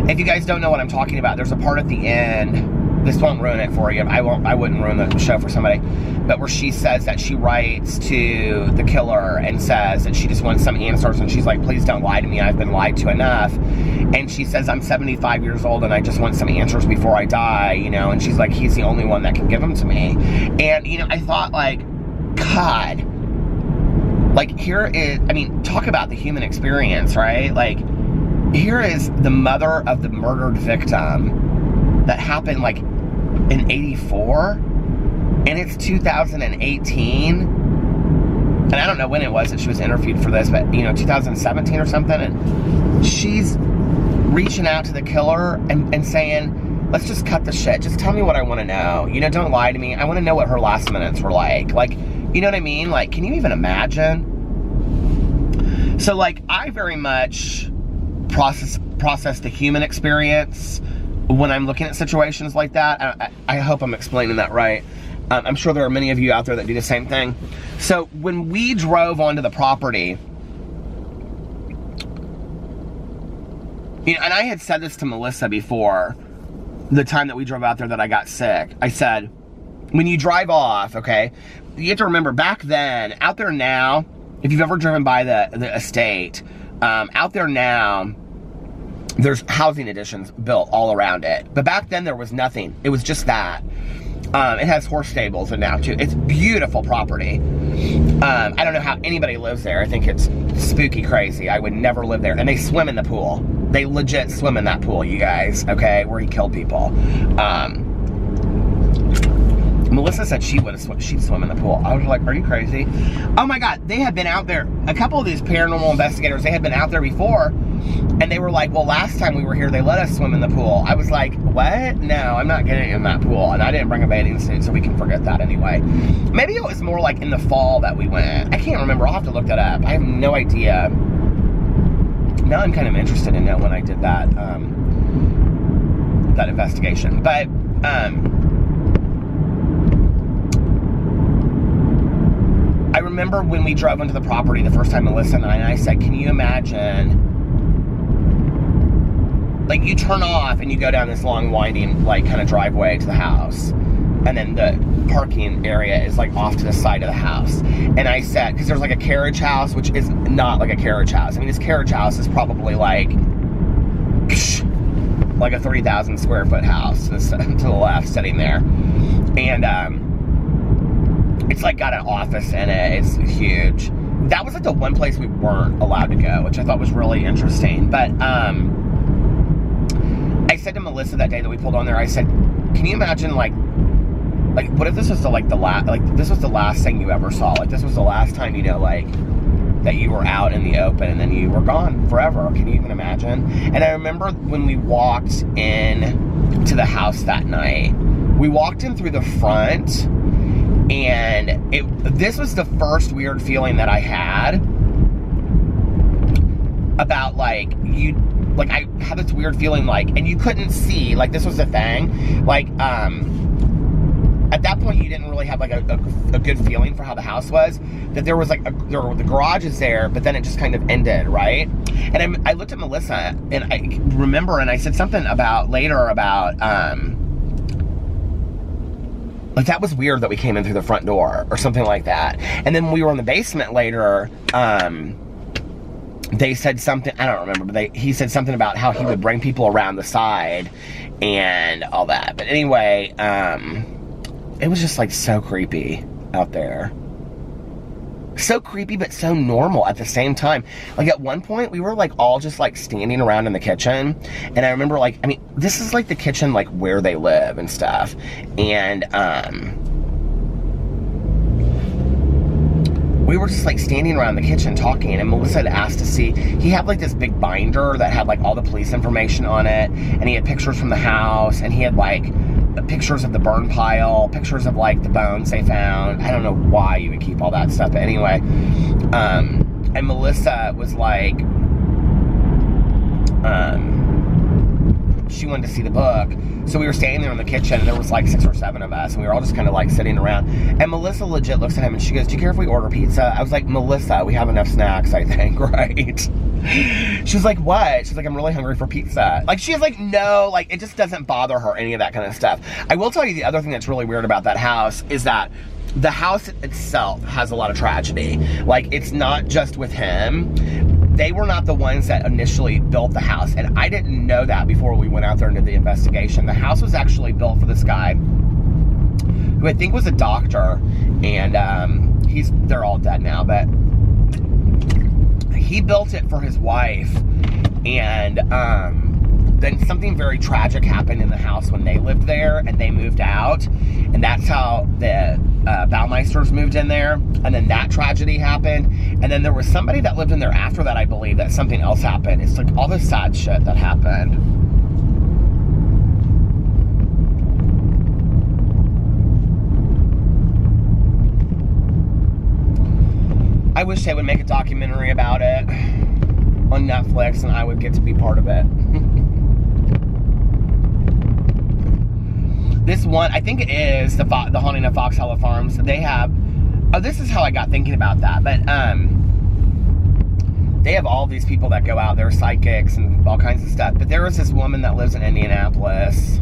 if you guys don't know what I'm talking about, there's a part at the end. This won't ruin it for you. I wouldn't ruin the show for somebody. But where she says that she writes to the killer and says that she just wants some answers, and she's like, please don't lie to me. I've been lied to enough. And she says, I'm 75 years old and I just want some answers before I die, you know? And she's like, he's the only one that can give them to me. And, you know, I thought, like, God, like, here is, I mean, talk about the human experience, right? Like, here is the mother of the murdered victim that happened, like, in 84, and it's 2018, and I don't know when it was that she was interviewed for this, but, 2017 or something, and she's reaching out to the killer and saying, let's just cut the shit. Just tell me what I want to know. Don't lie to me. I want to know what her last minutes were like. Like, you know what I mean? Like, can you even imagine? So, like, I very much process the human experience when I'm looking at situations like that. I hope I'm explaining that right. I'm sure there are many of you out there that do the same thing. So when we drove onto the property, and I had said this to Melissa before, the time that we drove out there that I got sick, I said, when you drive off, okay, you have to remember back then, out there now, if you've ever driven by the estate, out there now, there's housing additions built all around it. But back then there was nothing. It was just that. It has horse stables and now too. It's beautiful property. I don't know how anybody lives there. I think it's spooky crazy. I would never live there. And they swim in the pool. They legit swim in that pool, you guys, okay, where he killed people. Melissa said she'd swim in the pool. I was like, are you crazy? Oh my God, they had been out there. A couple of these paranormal investigators, they had been out there before, and they were like, well, last time we were here, they let us swim in the pool. I was like, what? No, I'm not getting in that pool. And I didn't bring a bathing suit, so we can forget that anyway. Maybe it was more like in the fall that we went. I can't remember. I'll have to look that up. I have no idea. Now I'm kind of interested in knowing when I did that, that investigation. But, I remember when we drove into the property the first time, Melissa and I said, can you imagine, like, you turn off and you go down this long winding, like, kind of driveway to the house, and then the parking area is, like, off to the side of the house. And I said, because there's, like, a carriage house, which is not like a carriage house. I mean, this carriage house is probably, like a 30,000 square foot house to the left, sitting there. And, it's like got an office in it. It's huge. That was like the one place we weren't allowed to go, which I thought was really interesting. But I said to Melissa that day that we pulled on there, I said, can you imagine like what if this was this was the last thing you ever saw? Like this was the last time, like that you were out in the open and then you were gone forever. Can you even imagine? And I remember when we walked in to the house that night, we walked in through the front. And this was the first weird feeling that I had about I had this weird feeling and you couldn't see, this was the thing, at that point you didn't really have a good feeling for how the house was, that there was the garage is there, but then it just kind of ended, right? And I looked at Melissa and I remember, and I said something later about, that was weird that we came in through the front door or something like that. And then when we were in the basement later, they said something, I don't remember, but he said something about how he would bring people around the side and all that. But anyway, it was just so creepy out there. So creepy, but so normal at the same time. At one point, we were all just standing around in the kitchen. And I remember this is the kitchen where they live and stuff. And we were just standing around the kitchen talking, and Melissa had asked to see, he had this big binder that had all the police information on it, and he had pictures from the house, and he had pictures of the burn pile, pictures of the bones they found. I don't know why you would keep all that stuff, but anyway, and Melissa was she wanted to see the book, so we were standing there in the kitchen, and there was 6 or 7 of us, and we were all just kind of sitting around, and Melissa legit looks at him and she goes, do you care if we order pizza? I was like, Melissa, we have enough snacks, I think, right? She was like, what? She's like, I'm really hungry for pizza. She was like, no, it just doesn't bother her, any of that kind of stuff. I will tell you the other thing that's really weird about that house is that the house itself has a lot of tragedy. It's not just with him. They were not the ones that initially built the house, and I didn't know that before we went out there and did the investigation. The house was actually built for this guy who I think was a doctor, and they're all dead now, but he built it for his wife, and then something very tragic happened in the house when they lived there and they moved out, and that's how the Baumeisters moved in there, and then that tragedy happened, and then there was somebody that lived in there after that, I believe, that something else happened. It's like all this sad shit that happened. I wish they would make a documentary about it on Netflix, and I would get to be part of it. This one, I think it is the Haunting of Fox Hollow Farms. They have, oh, this is how I got thinking about that, but they have all these people that go out there, psychics and all kinds of stuff. But there was this woman that lives in Indianapolis.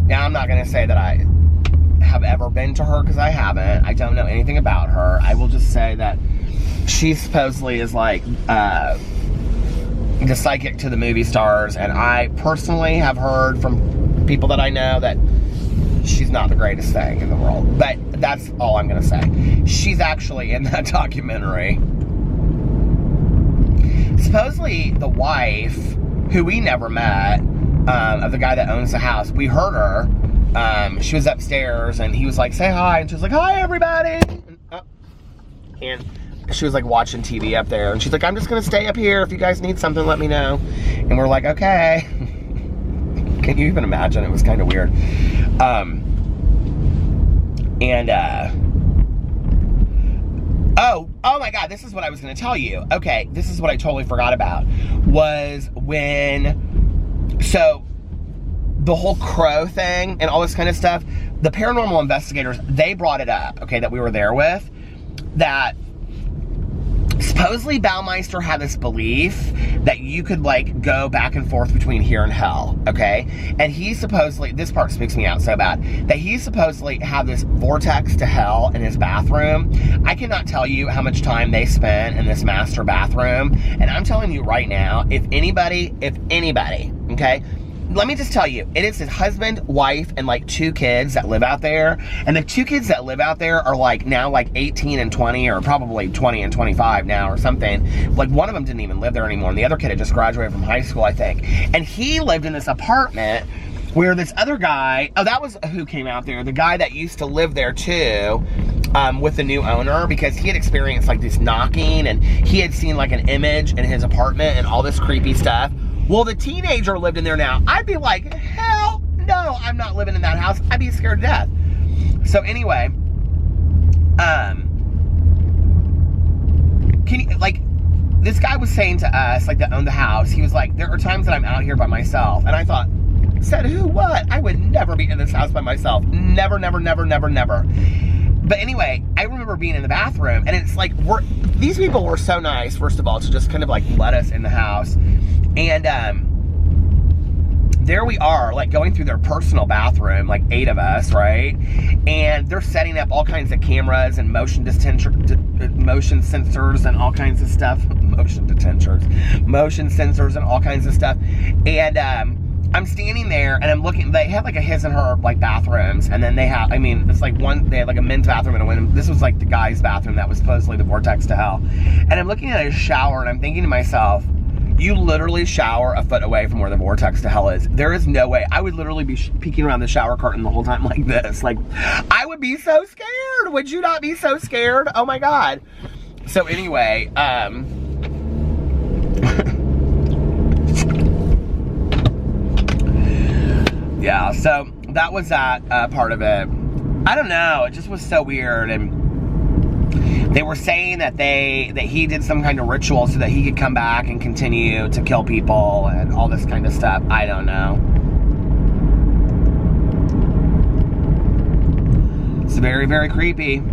Now, I'm not going to say that I have ever been to her, because I haven't. I don't know anything about her. I will just say that she supposedly is like the psychic to the movie stars, and I personally have heard from people that I know that she's not the greatest thing in the world. But that's all I'm gonna say. She's actually in that documentary. Supposedly the wife, who we never met, of the guy that owns the house, we heard her. She was upstairs, and he was like, say hi, and she was like, hi everybody, and she was like watching TV up there, and she's like, I'm just gonna stay up here. If you guys need something, let me know. And we're like, okay. Can you even imagine? It was kind of weird. Oh my God, this is what I was gonna tell you. Okay, this is what I totally forgot about, was when, so the whole crow thing and all this kind of stuff, the paranormal investigators, they brought it up, okay, that we were there with, that supposedly Baumeister had this belief that you could like go back and forth between here and hell, okay? And he supposedly, this part spooks me out so bad, that he supposedly had this vortex to hell in his bathroom. I cannot tell you how much time they spent in this master bathroom. And I'm telling you right now, if anybody, okay? Let me just tell you, it is his husband, wife, and like 2 kids that live out there. And the 2 kids that live out there are like now like 18 and 20, or probably 20 and 25 now or something. Like one of them didn't even live there anymore, and the other kid had just graduated from high school, I think. And he lived in this apartment where this other guy, oh, that was who came out there, the guy that used to live there too, with the new owner, because he had experienced like this knocking, and he had seen like an image in his apartment and all this creepy stuff. Well, the teenager lived in there now. I'd be like, hell no, I'm not living in that house. I'd be scared to death. So anyway, like, this guy was saying to us, like, that owned the house, he was like, there are times that I'm out here by myself. And I thought, said who, what? I would never be in this house by myself. Never, never, never, never, never. But anyway, I remember being in the bathroom, and it's like, these people were so nice, first of all, to just kind of like let us in the house. And there we are, like going through their personal bathroom, like 8 of us, right? And they're setting up all kinds of cameras and motion sensors and all kinds of stuff. Motion sensors and all kinds of stuff. And I'm standing there and I'm looking, they have like a his and her like bathrooms, and then they have, I mean, it's like they had like a men's bathroom and a women's. This was like the guy's bathroom that was supposedly the vortex to hell. And I'm looking at his shower and I'm thinking to myself, you literally shower a foot away from where the vortex to hell is. There is no way. I would literally be peeking around the shower curtain the whole time like this. Like, I would be so scared. Would you not be so scared? Oh my God. So anyway, yeah, so that was that part of it. I don't know, it just was so weird. And they were saying that he did some kind of ritual so that he could come back and continue to kill people and all this kind of stuff. I don't know. It's very, very creepy.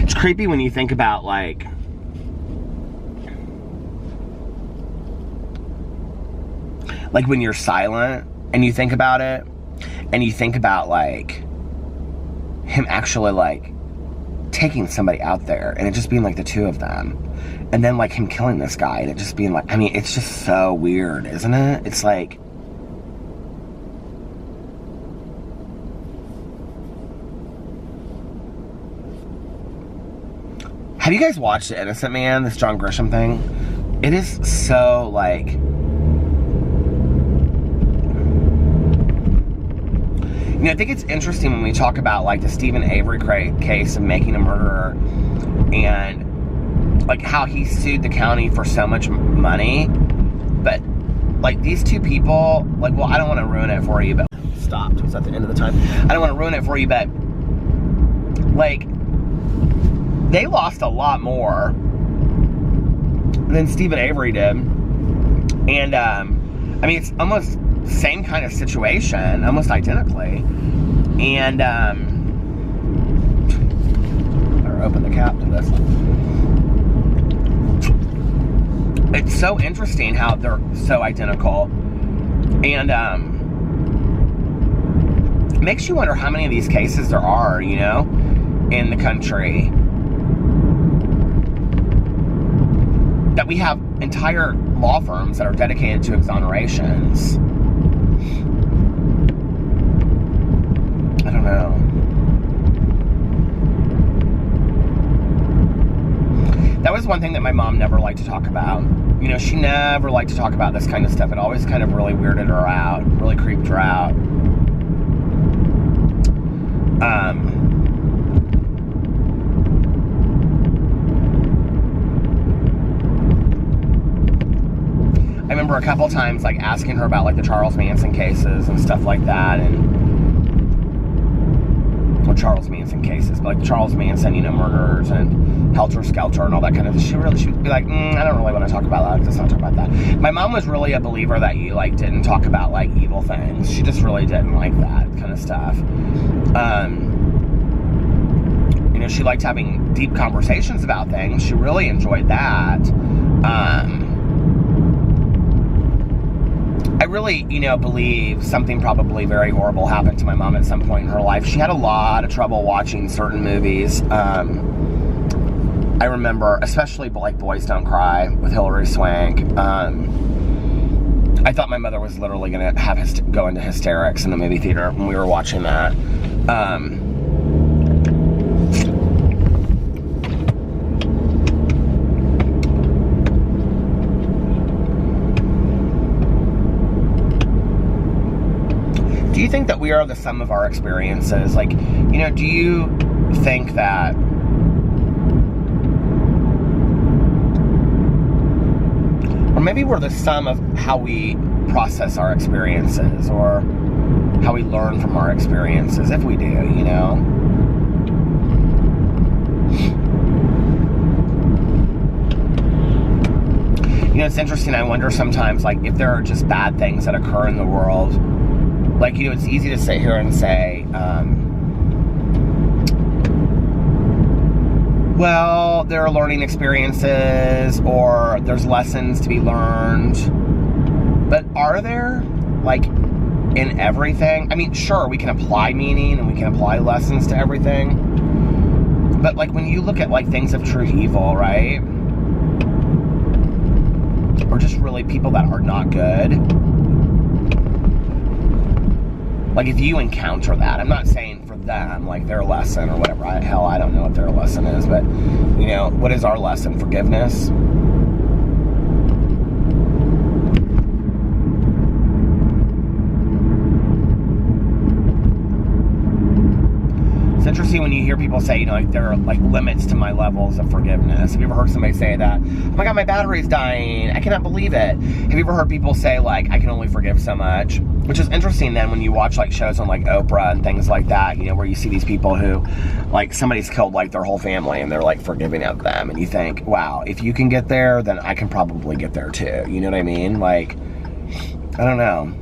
It's creepy when you think about like when you're silent and you think about it, and you think about like him actually like taking somebody out there and it just being like the 2 of them, and then like him killing this guy and it just being like, I mean, it's just so weird, isn't it? It's like, Have you guys watched The Innocent Man, this John Grisham thing? It is so, like... You know, I think it's interesting when we talk about, like, the Stephen Avery case of making a murderer and, like, how he sued the county for so much money. But, like, these two people, like, well, I don't want to ruin it for you, but... Stopped. Was at the end of the time. I don't want to ruin it for you, but, like, they lost a lot more than Stephen Avery did. And, I mean, it's almost same kind of situation, almost identically. And, better open the cap to this. It's so interesting how they're so identical. And, it makes you wonder how many of these cases there are, you know, in the country. That we have entire law firms that are dedicated to exonerations. I don't know. That was one thing that my mom never liked to talk about. You know, she never liked to talk about this kind of stuff. It always kind of really weirded her out, really creeped her out. I remember a couple times, like, asking her about, like, the Charles Manson cases and stuff like that, and, well, Charles Manson cases, but, like, Charles Manson, you know, murderers and Helter Skelter and all that kind of stuff. She would be like, I don't really want to talk about that. Let's not talk about that. My mom was really a believer that you, like, didn't talk about, like, evil things. She just really didn't like that kind of stuff. You know, she liked having deep conversations about things. She really enjoyed that. I really, you know, believe something probably very horrible happened to my mom at some point in her life. She had a lot of trouble watching certain movies. I remember, especially, like, Boys Don't Cry with Hilary Swank. I thought my mother was literally going to have go into hysterics in the movie theater when we were watching that. Do you think that we are the sum of our experiences? Like, you know, do you think that or maybe we're the sum of how we process our experiences or how we learn from our experiences, if we do, you know? You know, it's interesting, I wonder sometimes, like, if there are just bad things that occur in the world. Like, you know, it's easy to sit here and say, well, there are learning experiences or there's lessons to be learned. But are there, like, in everything? I mean, sure, we can apply meaning and we can apply lessons to everything. But, like, when you look at, like, things of true evil, right? Or just really people that are not good. Like, if you encounter that, I'm not saying for them, like, their lesson or whatever. Hell, I don't know what their lesson is, but, you know, what is our lesson? Forgiveness? It's interesting when you hear people say, you know, like, there are, like, limits to my levels of forgiveness. Have you ever heard somebody say that? Oh my God, my battery's dying. I cannot believe it. Have you ever heard people say, like, I can only forgive so much? Which is interesting then when you watch, like, shows on, like, Oprah and things like that, you know, where you see these people who, like, somebody's killed, like, their whole family and they're, like, forgiving of them. And you think, wow, if you can get there, then I can probably get there too. You know what I mean? Like, I don't know.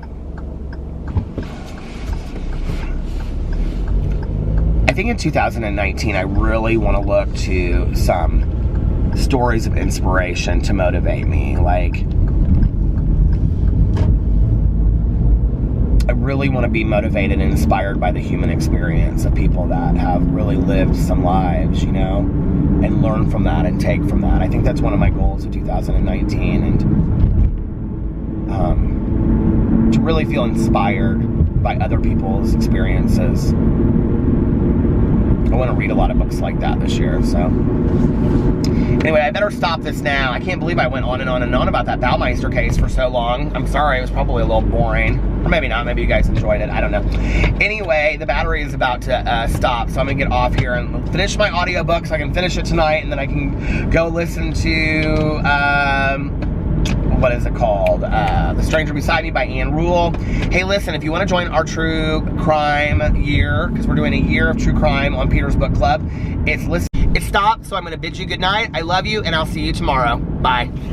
I think in 2019, I really want to look to some stories of inspiration to motivate me. Like, I really want to be motivated and inspired by the human experience of people that have really lived some lives, you know, and learn from that and take from that. I think that's one of my goals of 2019, and to really feel inspired by other people's experiences I want to read a lot of books like that this year, so. Anyway, I better stop this now. I can't believe I went on and on and on about that Baumeister case for so long. I'm sorry, it was probably a little boring. Or maybe not, maybe you guys enjoyed it, I don't know. Anyway, the battery is about to stop, so I'm gonna get off here and finish my audiobook so I can finish it tonight, and then I can go listen to, what is it called? The Stranger Beside Me by Ann Rule. Hey, listen, if you wanna join our true crime year, because we're doing a year of true crime on Peter's Book Club, it stopped, so I'm gonna bid you good night. I love you, and I'll see you tomorrow. Bye.